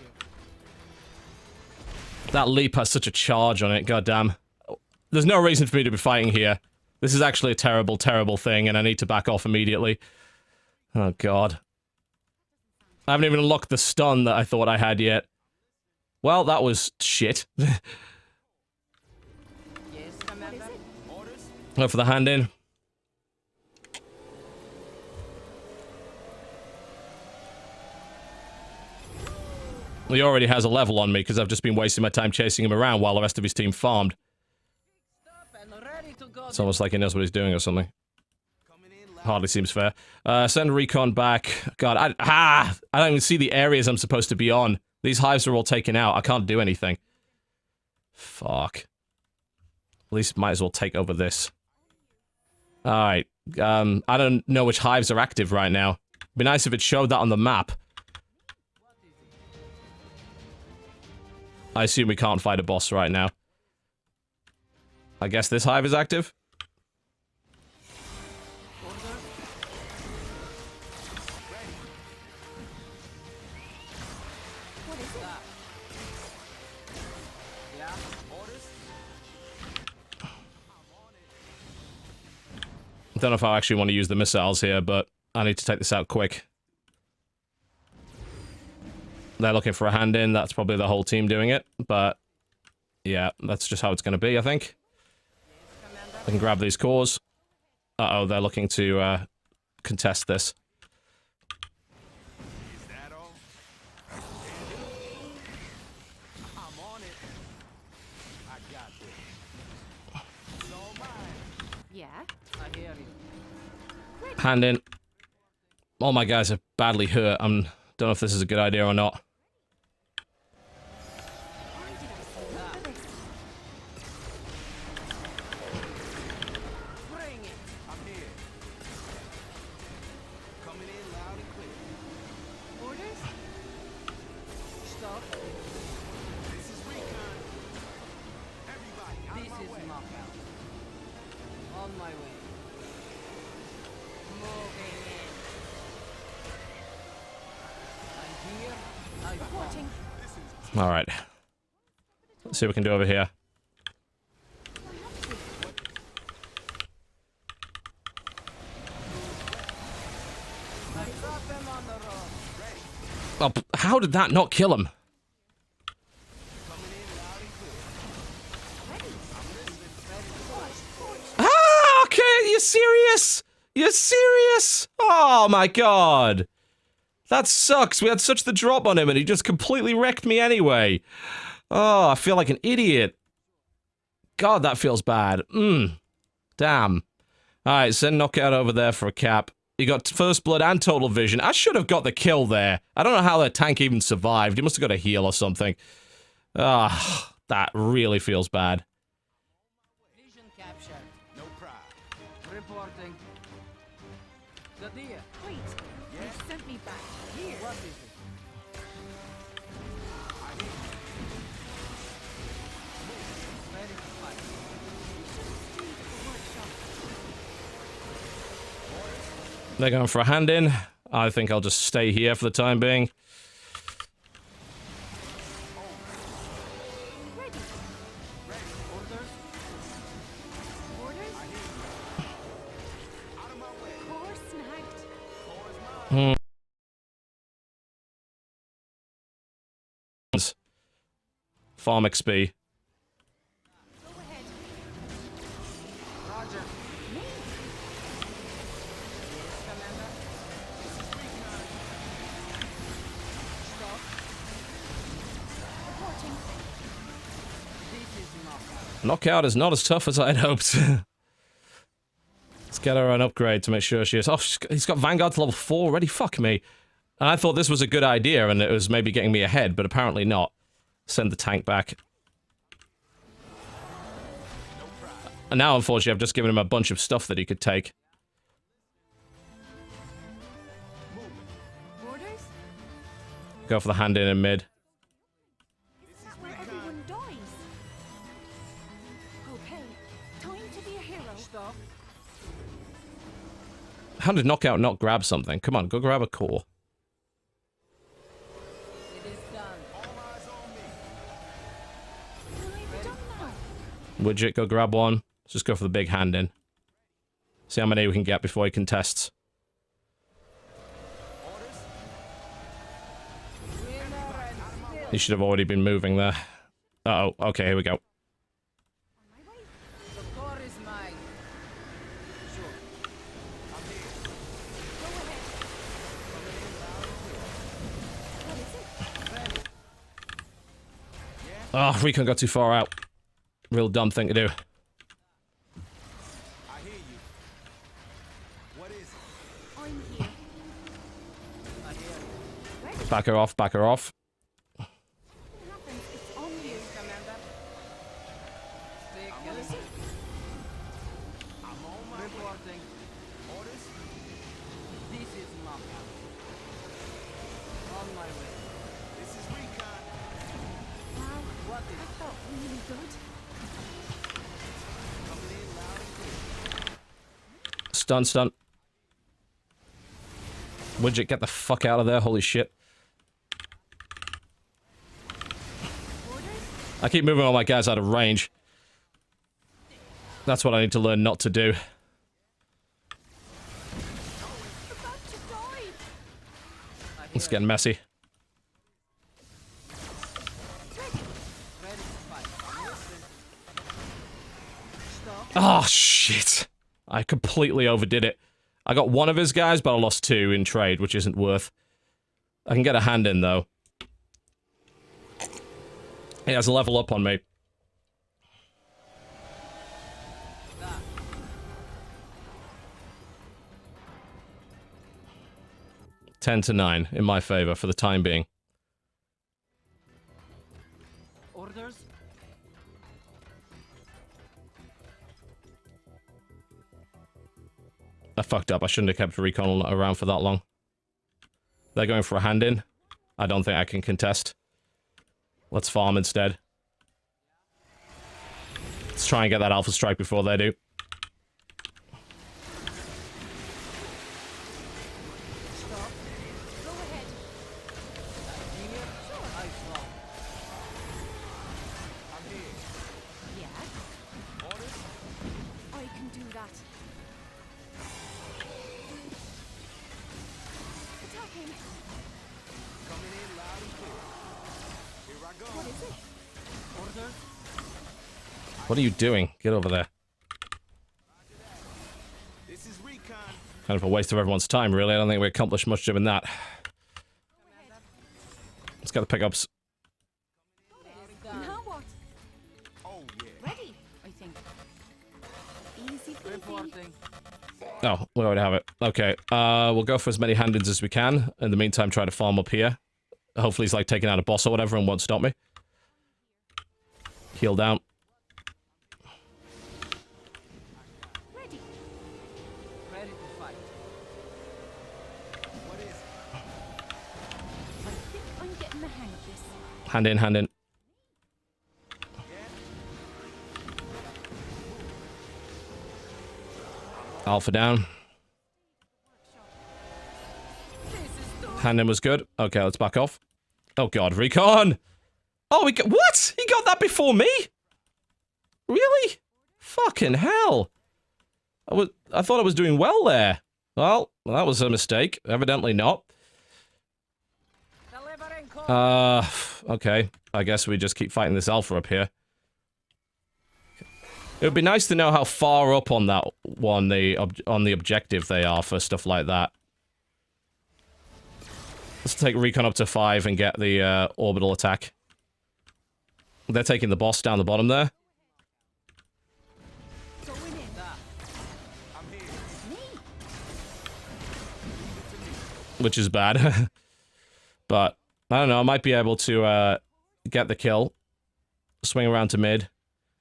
That leap has such a charge on it, goddamn. There's no reason for me to be fighting here. This is actually a terrible, terrible thing, and I need to back off immediately. Oh god. I haven't even unlocked the stun that I thought I had yet. Well, that was shit. Go for the hand in. He already has a level on me because I've just been wasting my time chasing him around while the rest of his team farmed. It's almost like he knows what he's doing or something. Hardly seems fair. Send recon back. God, I don't even see the areas I'm supposed to be on. These hives are all taken out. I can't do anything. Fuck. At least might as well take over this. Alright. I don't know which hives are active right now. It'd be nice if it showed that on the map. I assume we can't fight a boss right now. I guess this hive is active? I don't know if I actually want to use the missiles here, but I need to take this out quick. They're looking for a hand in. That's probably the whole team doing it, but yeah, that's just how it's going to be, I think. I can grab these cores. Uh-oh, they're looking to contest this. Is that all? I'm on it. I got this. It's all mine. Yeah. I hear you. Hand in. All my guys are badly hurt. Don't know if this is a good idea or not. Why did I sign up for this? Bring it. I'm here. Coming in loud and clear. Orders? Stop. This is recon. Everybody, out This of my is way. knockout. On my way. Moving in. I'm here. I Reporting. Alright. Let's see what we can do over here. got them on the road. Oh, how did that not kill him? Ah, okay, you serious? You serious? Oh my god. That sucks. We had such the drop on him and he just completely wrecked me anyway. Oh, I feel like an idiot. God, that feels bad. Damn. Alright, send knockout over there for a cap. You got first blood and total vision. I should have got the kill there. I don't know how that tank even survived. He must have got a heal or something. Ah, that really feels bad. Vision captured. No pride. Reporting. Gadia. Wait. You sent me back here. What is it? Very fine. They're going for a hand in. I think I'll just stay here for the time being. Ready. Orders. Orders? Out of my way. Core snagged. Farm XP. Go ahead. Roger. Me. Yes, Commander. Stop. Reporting. This is knockout. Knockout is not as tough as I'd hoped. Let's get her an upgrade to make sure she is. Oh, he's got Vanguard to level 4 already. Fuck me. And I thought this was a good idea and it was maybe getting me ahead, but apparently not. Send the tank back. And now, unfortunately, I've just given him a bunch of stuff that he could take. Orders? Go for the hand in and mid. Is that where everyone dies? Okay. Time to be a hero. Stop. How did Knockout not grab something? Come on, go grab a core. It is done. Can I be done now? Widget, go grab one. Let's just go for the big hand in. See how many we can get before he contests. Winner and still. He should have already been moving there. Uh-oh, okay, here we go. On my way. The core is mine. Oh, Recon got too far out. Real dumb thing to do. I hear you. What is it? I'm here. I hear you. Ready? Back her off, back her off. What happens? It's on you. Commander. Take I'm it. listening. I'm on my way. Reporting. Orders? This is knockout. On my way. This is recon. Wow. What is That felt really good. Coming in loud and clear. Stun, stun. Widget, get the fuck out of there. Holy shit. Orders? I keep moving all my guys out of range. That's what I need to learn not to do. About to die. It's getting messy. ready to fight. I'm listening. Stop. Oh, shit. I completely overdid it. I got one of his guys, but I lost two in trade, which isn't worth. I can get a hand in, though. He has a level up on me. That. 10-9 in my favor for the time being. Orders. I fucked up. I shouldn't have kept Recon around for that long. They're going for a hand in. I don't think I can contest. Let's farm instead. Let's try and get that Alpha Strike before they do. Stop. Go ahead. Here. I saw. I'm here. Yeah, Orders? I can do that. Attacking. Coming in loud and clear. Here I go. What is it? Orders. What are you doing? Get over there. This is recon. Kind of a waste of everyone's time, really. I don't think we accomplished much doing that. Let's get the pickups. Now what? Oh, yeah. Ready, I think. Easy peasy. Reporting. Oh, we already have it. Okay, we'll go for as many hand-ins as we can. In the meantime, try to farm up here. Hopefully he's, like, taking out a boss or whatever and won't stop me. Heal down. Ready. Ready to fight. What is it? I think I'm getting the hang of this. Hand in, hand in. Alpha down. Hand in was good. Okay, let's back off. Oh god, Recon! Oh, we got— what? He got that before me? Really? Fucking hell. I thought I was doing well there. Well, that was a mistake. Evidently not. Delivering call. Okay. I guess we just keep fighting this Alpha up here. It would be nice to know how far up on that one, on the objective they are for stuff like that. Let's take Recon up to 5 and get the orbital attack. They're taking the boss down the bottom there. Going in. I'm here. Me. Which is bad. But, I don't know, I might be able to get the kill. Swing around to mid.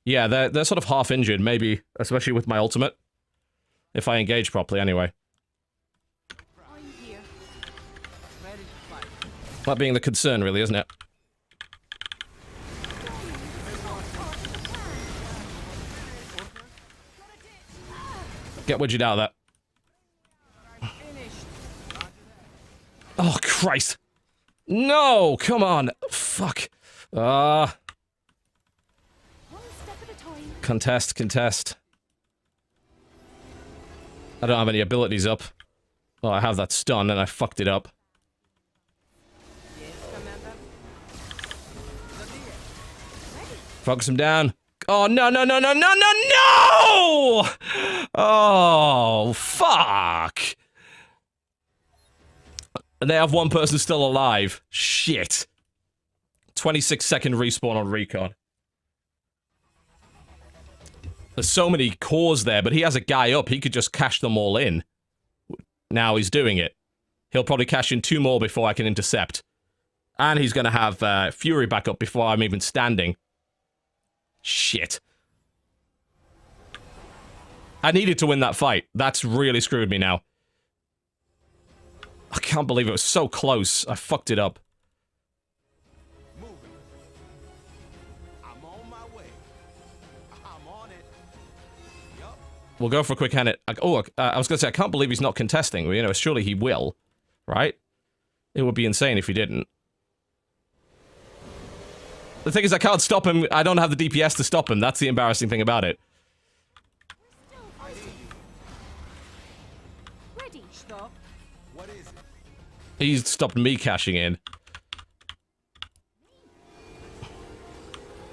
Yeah, they're sort of half injured, maybe, especially with my ultimate. If I engage properly, anyway. I'm here. Ready to fight. That being the concern, really, isn't it? Get Widget out of that. Finished. Oh, Christ. No, come on. Fuck. One step at a time. Contest, contest. I don't have any abilities up. Oh, I have that stun and I fucked it up. Yes, Commander. The deal. Focus him down. Oh, no, no, no, no, no, no, no! Oh, fuck. And they have one person still alive. Shit. 26-second respawn on recon. There's so many cores there, but he has a guy up. He could just cash them all in. Now he's doing it. He'll probably cash in 2 more before I can intercept. And he's going to have Fury back up before I'm even standing. Shit. I needed to win that fight. That's really screwed me now. I can't believe it was so close. I fucked it up. Moving. I'm on my way. I'm on it. Yup. We'll go for a quick hand at... I was going to say, I can't believe he's not contesting. You know, surely he will. Right? It would be insane if he didn't. The thing is, I can't stop him. I don't have the DPS to stop him. That's the embarrassing thing about it. Ready. Stop. What is it? He's stopped me cashing in.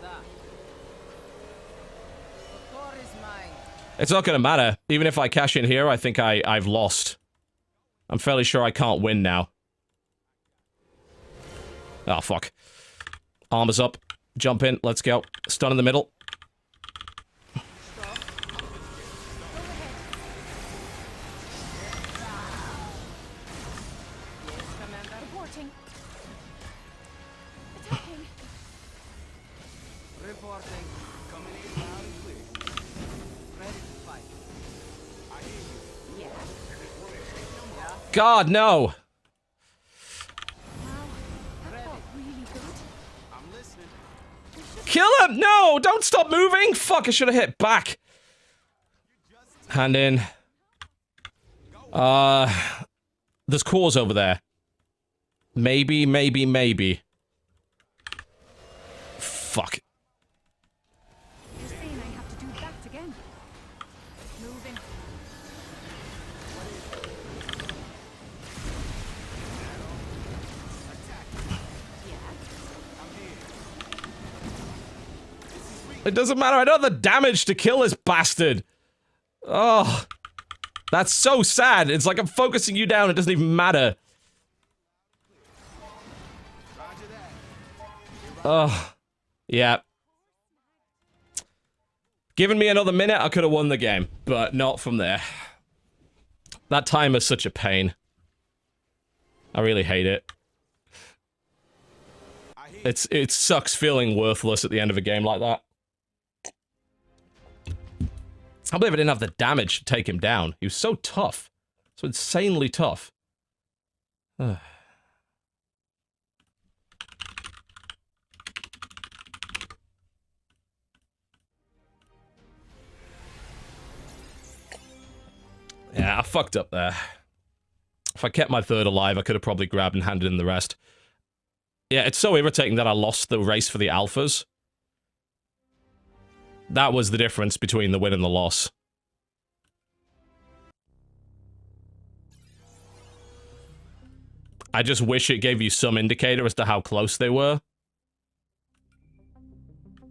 That. The core is mine. It's not going to matter. Even if I cash in here, I think I've lost. I'm fairly sure I can't win now. Oh, fuck. Armor's up. Jump in. Let's go. Stun in the middle. Stop. Go ahead. Yes, Commander. Reporting. Attacking. Reporting. Coming in loud and clear. Ready to fight. I hear you. Yeah. God, no! Wow. That felt really good. I'm listening. Kill him! No! Don't stop moving! Fuck, I should have hit back. Hand in. There's cores over there. Maybe. Fuck. You're saying I have to do that again. Moving. It doesn't matter, I don't have the damage to kill this bastard! Oh. That's so sad. It's like I'm focusing you down, it doesn't even matter. Roger that. Oh. Yeah. Given me another minute, I could have won the game, but not from there. That timer's such a pain. I really hate it. I hear you. It sucks feeling worthless at the end of a game like that. I believe I didn't have the damage to take him down. He was so tough. So insanely tough. Yeah, I fucked up there. If I kept my third alive, I could have probably grabbed and handed in the rest. Yeah, it's so irritating that I lost the race for the alphas. That was the difference between the win and the loss. I just wish it gave you some indicator as to how close they were.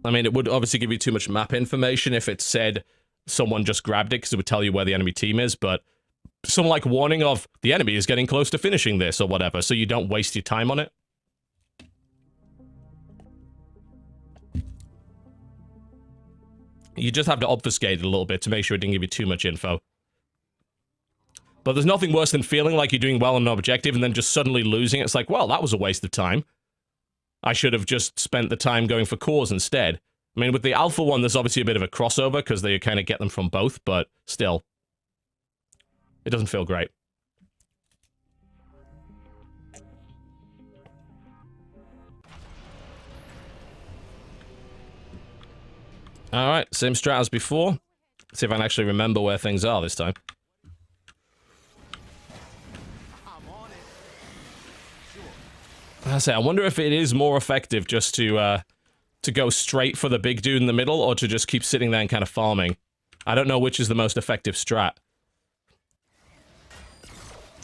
I mean, it would obviously give you too much map information if it said someone just grabbed it, because it would tell you where the enemy team is, but some, like, warning of, the enemy is getting close to finishing this, or whatever, so you don't waste your time on it. You just have to obfuscate it a little bit to make sure it didn't give you too much info. But there's nothing worse than feeling like you're doing well on an objective and then just suddenly losing it. It's like, well, that was a waste of time. I should have just spent the time going for cores instead. I mean, with the alpha one, there's obviously a bit of a crossover because they kind of get them from both, but still. It doesn't feel great. Alright, same strat as before. Let's see if I can actually remember where things are this time. I'm on it. I wonder if it is more effective just to go straight for the big dude in the middle, or to just keep sitting there and kind of farming. I don't know which is the most effective strat.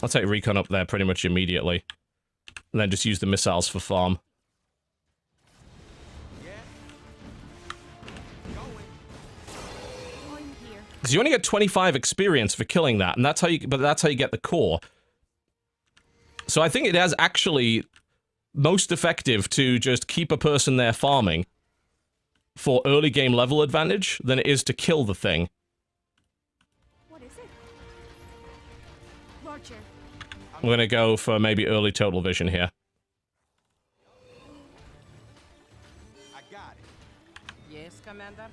I'll take recon up there pretty much immediately. And then just use the missiles for farm. I'm here. Because you only get 25 experience for killing that, and that's how you get the core. So I think it has actually most effective to just keep a person there farming for early game level advantage than it is to kill the thing. What is it? Roger. I'm gonna go for maybe early total vision here. I got it. Yes, Commander.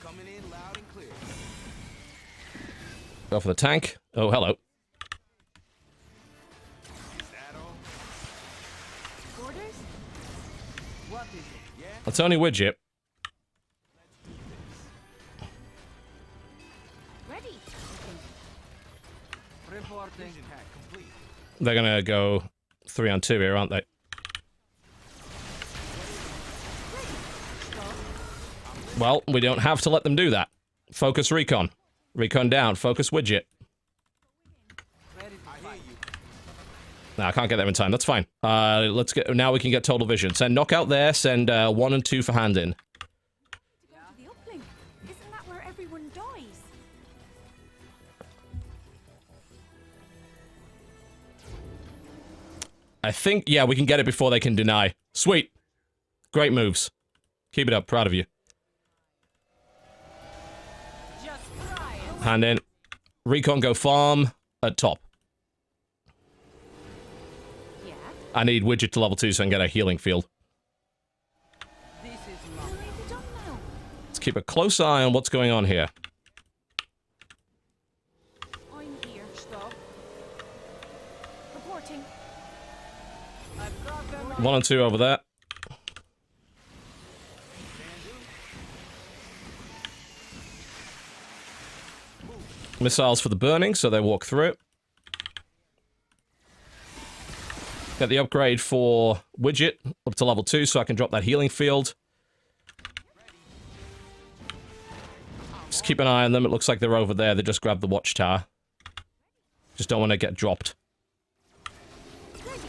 Coming in loud and clear. Go for the tank. Oh, hello. Is that all? Orders? What is it? Yeah? It's only widget. Ready. Reporting. Vision hack complete. They're gonna go 3-on-2 here, aren't they? Well, we don't have to let them do that. Focus recon. Recon down. Focus widget. Ready to I hear fight. you. No, I can't get there in time. That's fine. Let's get. Now we can get total vision. Send knockout there. Send 1 and 2 for hand in. To go to the uplink. Isn't that where everyone dies? I think, yeah, we can get it before they can deny. Sweet. Great moves. Keep it up. Proud of you. Just try it. Hand in. Recon go farm at top. Yeah. I need widget to level 2 so I can get a healing field. This is What not. have you done now? Let's keep a close eye on what's going on here. I'm here. Stop. Reporting. I've got them. 1 and 2 over there. Missiles for the burning, so they walk through it. Get the upgrade for widget up to level 2 so I can drop that healing field. Just keep an eye on them. It looks like they're over there. They just grabbed the watchtower. Just don't want to get dropped. Moving.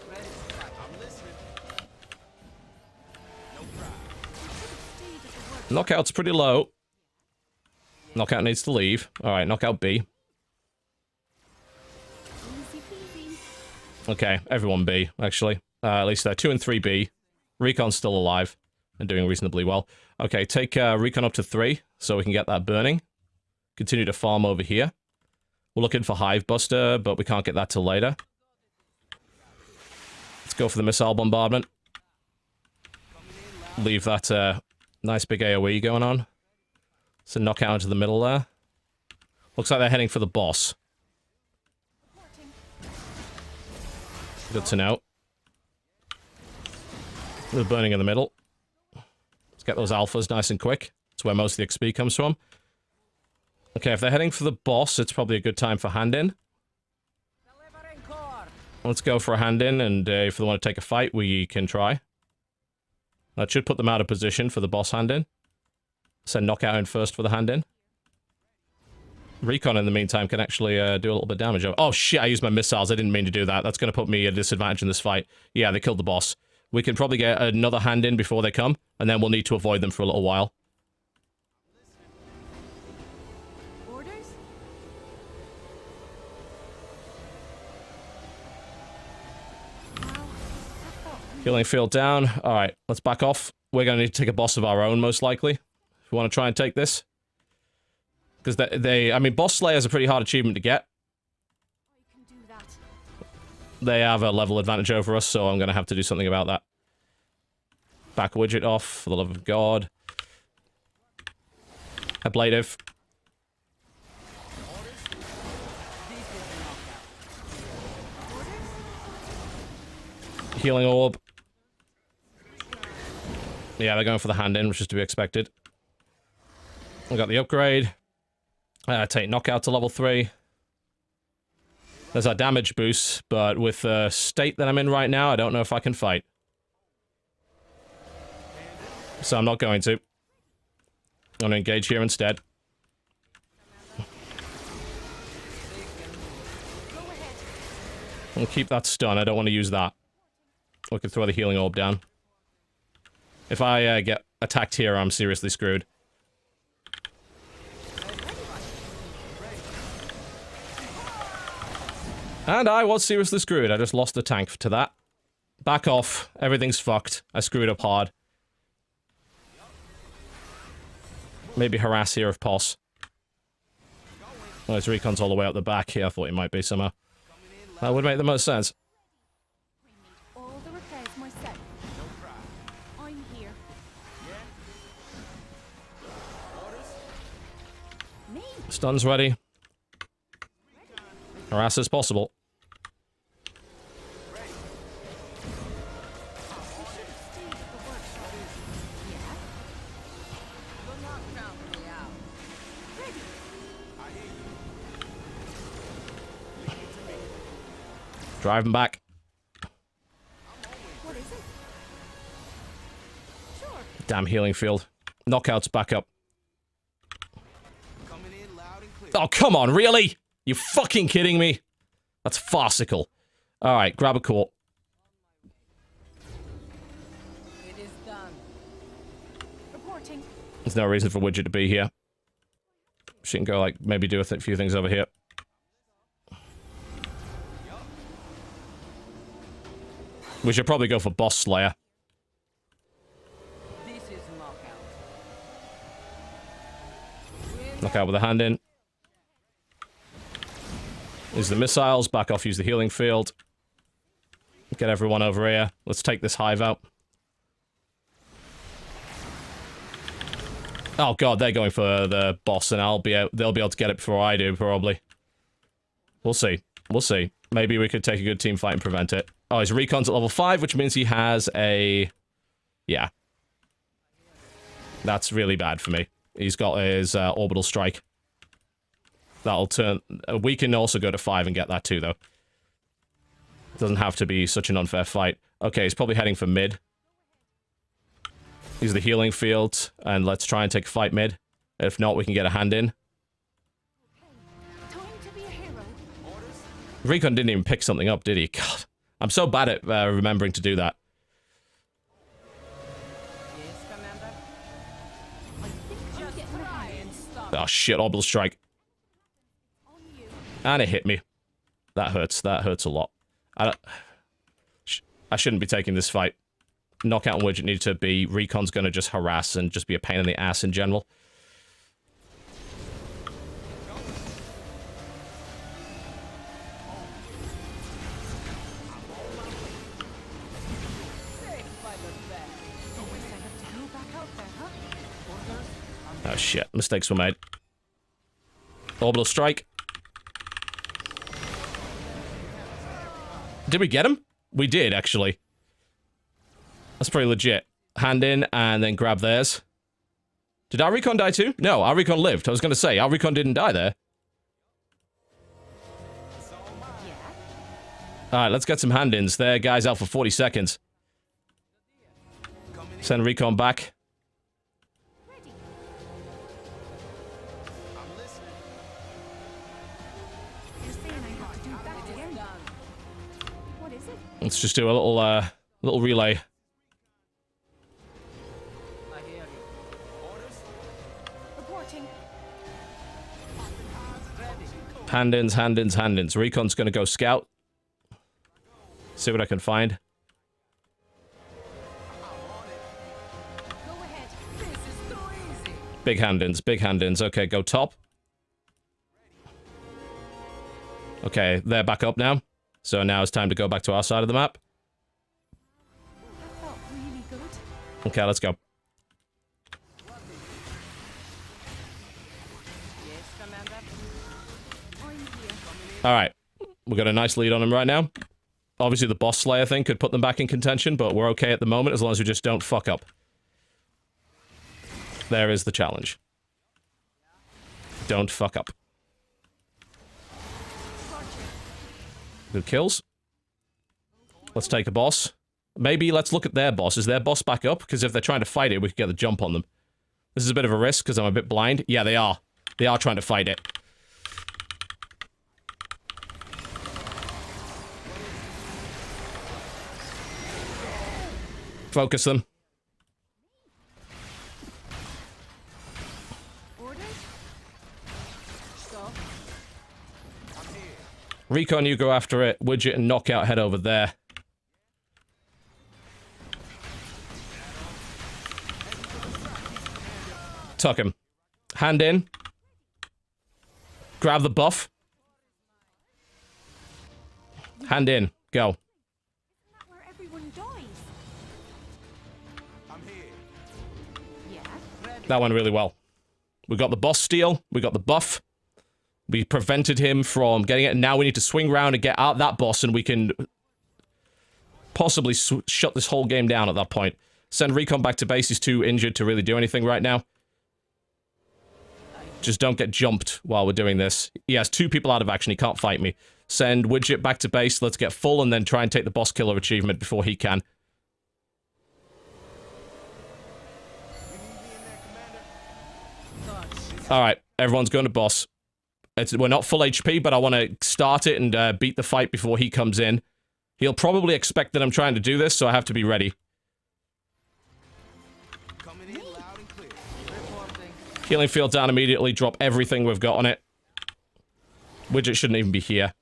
Ready to fight. I'm listening. No problem. Stayed at the work. Knockout's pretty low. Knockout needs to leave. Alright, knockout B. Easy peasy. Okay, everyone B, actually. At least 2 and 3 B. Recon's still alive and doing reasonably well. Okay, take Recon up to 3 so we can get that burning. Continue to farm over here. We're looking for Hive Buster, but we can't get that till later. Let's go for the missile bombardment. Leave that nice big AoE going on. So knockout into the middle there. Looks like they're heading for the boss. Reporting. Good to know. They're burning in the middle. Let's get those alphas nice and quick. That's where most of the XP comes from. Okay, if they're heading for the boss, it's probably a good time for hand in. Delivering core. Let's go for a hand in, and if they want to take a fight, we can try. That should put them out of position for the boss hand in. Send knockout in first for the hand in. Recon, in the meantime, can actually do a little bit of damage. Oh shit, I used my missiles. I didn't mean to do that. That's going to put me at a disadvantage in this fight. Yeah, they killed the boss. We can probably get another hand in before they come, and then we'll need to avoid them for a little while. Orders? Now, I thought Healing field down. Alright, let's back off. We're going to need to take a boss of our own, most likely. If we want to try and take this. Because I mean, Boss Slayer is a pretty hard achievement to get. I can do that. They have a level advantage over us, so I'm going to have to do something about that. Back widget off, for the love of God. Ablative. Healing orb. Yeah, they're going for the hand in, which is to be expected. We got the upgrade. Take knockout to level 3. There's our damage boost, but with the state that I'm in right now, I don't know if I can fight. So I'm not going to. I'm going to engage here instead. I'll keep that stun. I don't want to use that. We could throw the healing orb down. If I get attacked here, I'm seriously screwed. And I was seriously screwed. I just lost the tank to that. Back off. Everything's fucked. I screwed up hard. Maybe harass here if pos. Oh, his recon's all the way out the back here. I thought he might be somehow. That would make the most sense. All the repairs myself. I'm here. Me? Stun's ready. Harass as possible. Drive him back. What is it? Sure. Damn healing field. Knockouts back up. Coming in loud and clear. Oh, come on, really? You fucking kidding me? That's farcical. Alright, grab a court. It is done. Reporting. There's no reason for Widget to be here. She can go, like, maybe do a few things over here. We should probably go for Boss Slayer. This is knockout. Knockout with a hand in. Use the missiles, back off, use the healing field. Get everyone over here. Let's take this hive out. Oh god, they're going for the boss and they'll be able to get it before I do, probably. We'll see. We'll see. Maybe we could take a good team fight and prevent it. Oh, his recon's at level 5, which means he has a... Yeah. That's really bad for me. He's got his orbital strike. That'll turn... We can also go to 5 and get that too, though. Doesn't have to be such an unfair fight. Okay, he's probably heading for mid. Use the healing field, and let's try and take a fight mid. If not, we can get a hand in. Time to be a hero. Recon didn't even pick something up, did he? God. I'm so bad at remembering to do that. Yes, Commander. I think I'm getting ahead. And stop. Oh shit, orbital strike. On you. And it hit me. That hurts. That hurts a lot. I shouldn't be taking this fight. Knockout and Widget need to be... Recon's gonna just harass and just be a pain in the ass in general. Saved by the bell. Guess I have to go back out there, huh? Oh shit, mistakes were made. Orbital strike. Did we get him? We did, actually. That's pretty legit. Hand in, and then grab theirs. Did our recon die too? No, our recon lived. I was gonna say, our recon didn't die there. Yeah. Alright, let's get some hand-ins. There, guys out for 40 seconds. Send recon back. Ready. I'm listening. You're saying I have to do that again. Done. What is it? Let's just do a little relay. I hear you. Orders. Reporting. Ready. Hand-ins, hand-ins, hand-ins. Recon's gonna go scout. See what I can find. Go ahead. This is too easy. Big hand-ins, big hand-ins. Okay, go top. Okay, they're back up now. So now it's time to go back to our side of the map. That felt really good. Okay, let's go. Yes, Commander. I'm here. Alright. We got a nice lead on him right now. Obviously, the boss slayer thing could put them back in contention, but we're okay at the moment as long as we just don't fuck up. There is the challenge. Don't fuck up. Good kills. Let's take a boss. Maybe let's look at their boss. Is their boss back up? Because if they're trying to fight it, we could get the jump on them. This is a bit of a risk because I'm a bit blind. Yeah, they are. They are trying to fight it. Focus them. Orders? Stop. Recon, you go after it. Widget and Knockout head over there. Tuck him. Hand in. Grab the buff. Hand in. Go. Isn't that where everyone dies? I'm here. Yeah. That went really well. We got the boss steal. We got the buff. We prevented him from getting it. And now we need to swing around and get out that boss, and we can possibly shut this whole game down at that point. Send Recon back to base. He's too injured to really do anything right now. Just don't get jumped while we're doing this. He has 2 people out of action. He can't fight me. Send Widget back to base. Let's get full and then try and take the boss killer achievement before he can. Alright, everyone's going to boss. We're not full HP, but I want to start it and beat the fight before he comes in. He'll probably expect that I'm trying to do this, so I have to be ready. Coming in loud and clear. Reporting. Healing field down immediately. Drop everything we've got on it. Widget shouldn't even be here.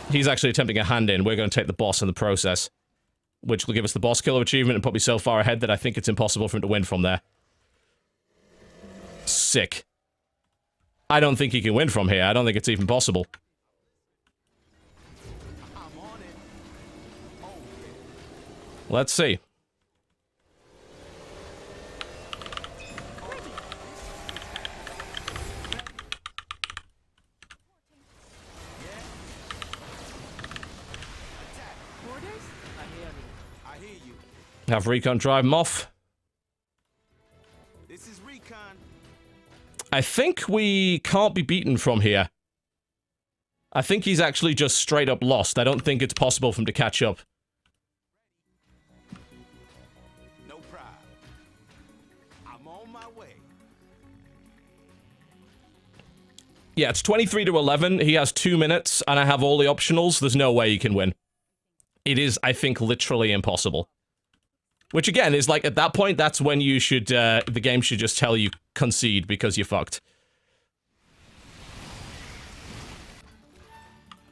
He's actually attempting a hand in. We're going to take the boss in the process, which will give us the boss killer achievement and put me so far ahead that I think it's impossible for him to win from there. Sick. I don't think he can win from here. I don't think it's even possible. I'm on it. Oh, Let's see. Orders? I hear you. Have Recon drive him off. This is Recon. I think we can't be beaten from here. I think he's actually just straight up lost. I don't think it's possible for him to catch up. No problem. I'm on my way. Yeah, it's 23 to 11. He has 2 minutes, and I have all the optionals. There's no way he can win. It is, I think, literally impossible. Which, again, is like, at that point, that's when you should, the game should just tell you concede because you're fucked.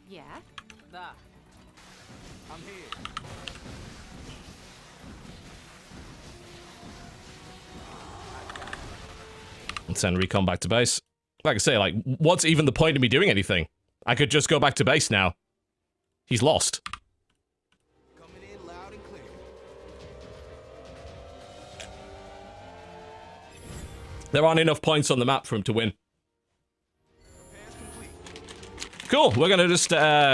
Yeah. Da. I'm here. And send Recon back to base. Like I say, like, what's even the point of me doing anything? I could just go back to base now. He's lost. Coming in loud and clear. There aren't enough points on the map for him to win. Repairs complete. Cool, we're gonna just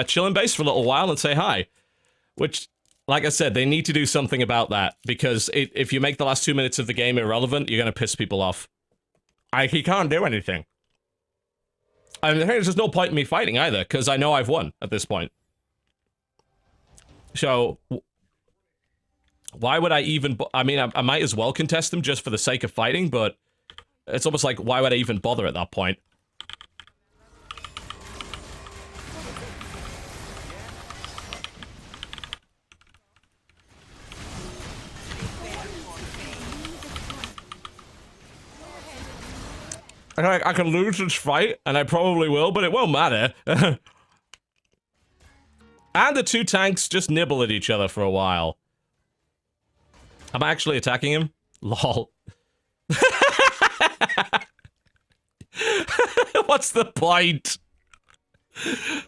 chill in base for a little while and say hi. Which, like I said, they need to do something about that, because if you make the last 2 minutes of the game irrelevant, you're gonna piss people off. He can't do anything. I mean, there's just no point in me fighting either, because I know I've won at this point. So, why would I even... I mean, I might as well contest them just for the sake of fighting, but it's almost like, why would I even bother at that point? I can lose this fight, and I probably will, but it won't matter. And the 2 tanks just nibble at each other for a while. I'm actually attacking him? Lol. What's the point?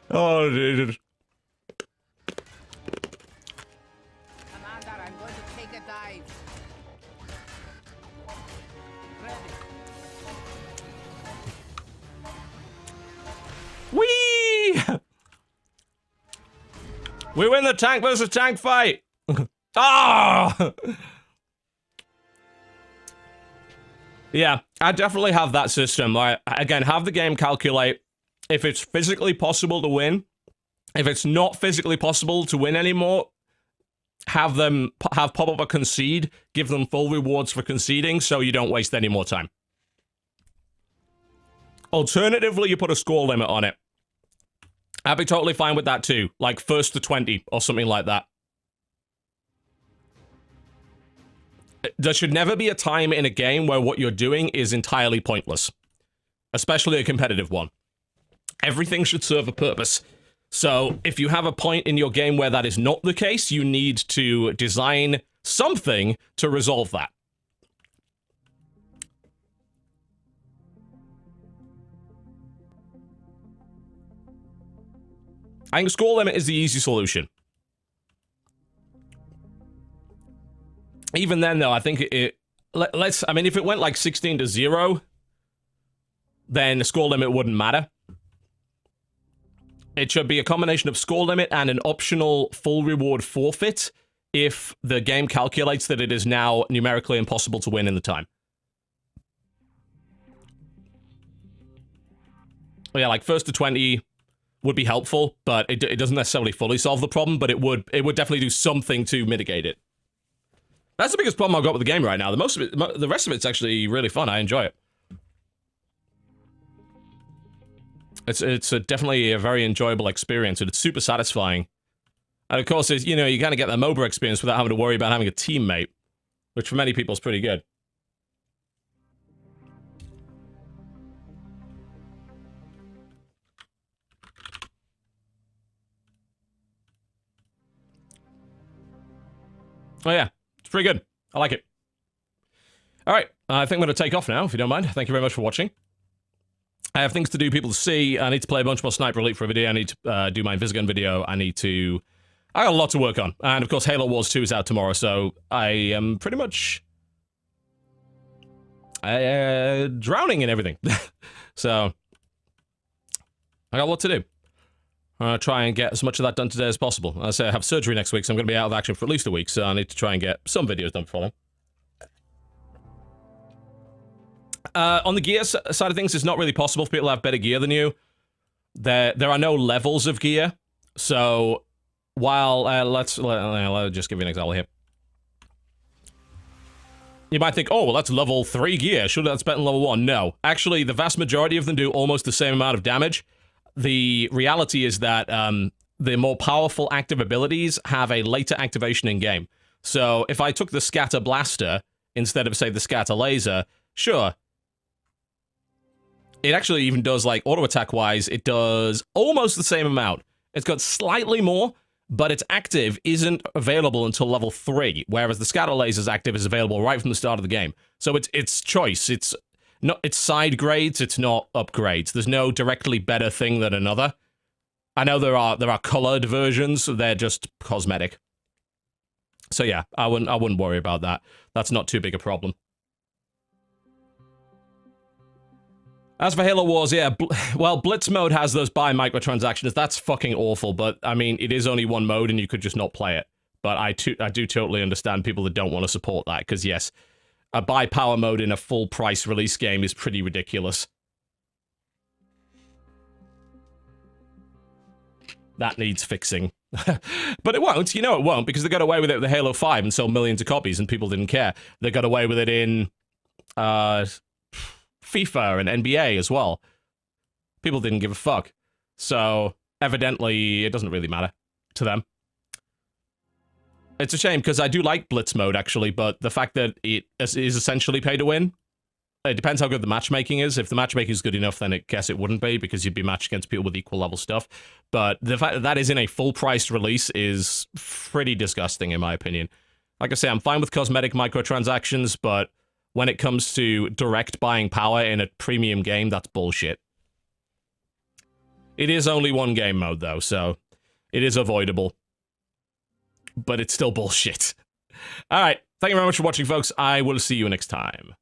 Oh, dude. Commander, I'm going to take a dive. Ready. Whee! We win the tank versus tank fight! Ah! Yeah, I definitely have that system. Again, have the game calculate if it's physically possible to win. If it's not physically possible to win anymore, have pop up a concede, give them full rewards for conceding so you don't waste any more time. Alternatively, you put a score limit on it. I'd be totally fine with that too, like first to 20 or something like that. There should never be a time in a game where what you're doing is entirely pointless. Especially a competitive one. Everything should serve a purpose. So if you have a point in your game where that is not the case, you need to design something to resolve that. I think score limit is the easy solution. Even then, though, I think I mean, if it went like 16-0, then the score limit wouldn't matter. It should be a combination of score limit and an optional full reward forfeit if the game calculates that it is now numerically impossible to win in the time. Yeah, like first to 20 would be helpful, but it doesn't necessarily fully solve the problem, but it would definitely do something to mitigate it. That's the biggest problem I've got with the game right now. The rest of it's actually really fun. I enjoy it. It's definitely a very enjoyable experience, and it's super satisfying. And of course, you know, you kind of get the MOBA experience without having to worry about having a teammate, which for many people is pretty good. Oh yeah, it's pretty good. I like it. All right, I think I'm going to take off now, if you don't mind. Thank you very much for watching. I have things to do, people to see. I need to play a bunch more Sniper Elite for a video. I need to do my Invisigun video. I got a lot to work on. And of course, Halo Wars 2 is out tomorrow, so I am pretty much drowning in everything. So, I got a lot to do. I'm going to try and get as much of that done today as possible. I say I have surgery next week, so I'm going to be out of action for at least a week, so I need to try and get some videos done before then. On the gear side of things, it's not really possible for people to have better gear than you. There are no levels of gear, so while, let's just give you an example here. You might think, oh, well, that's level 3 gear. Surely that's better than level 1. No. Actually, the vast majority of them do almost the same amount of damage. The reality is that the more powerful active abilities have a later activation in-game. So if I took the Scatter Blaster instead of, say, the Scatter Laser, sure. It actually even does, like, auto-attack-wise, it does almost the same amount. It's got slightly more, but its active isn't available until level 3, whereas the Scatter Laser's active is available right from the start of the game. So it's choice. It's side grades, it's not upgrades. There's no directly better thing than another. I know there are colored versions, they're just cosmetic. So yeah, I wouldn't worry about that. That's not too big a problem. As for Halo Wars, yeah, well, Blitz mode has those buy microtransactions. That's fucking awful, but, I mean, it is only one mode and you could just not play it. But I do totally understand people that don't want to support that, because, yes, a buy power mode in a full-price release game is pretty ridiculous. That needs fixing. But it won't, you know it won't, because they got away with it with the Halo 5 and sold millions of copies and people didn't care. They got away with it in, FIFA and NBA as well. People didn't give a fuck. So, evidently, it doesn't really matter to them. It's a shame, because I do like Blitz mode, actually, but the fact that it is essentially pay to win, it depends how good the matchmaking is. If the matchmaking is good enough, then I guess it wouldn't be, because you'd be matched against people with equal level stuff. But the fact that that is in a full-priced release is pretty disgusting, in my opinion. Like I say, I'm fine with cosmetic microtransactions, but when it comes to direct buying power in a premium game, that's bullshit. It is only one game mode, though, so it is avoidable. But it's still bullshit. Alright, thank you very much for watching, folks. I will see you next time.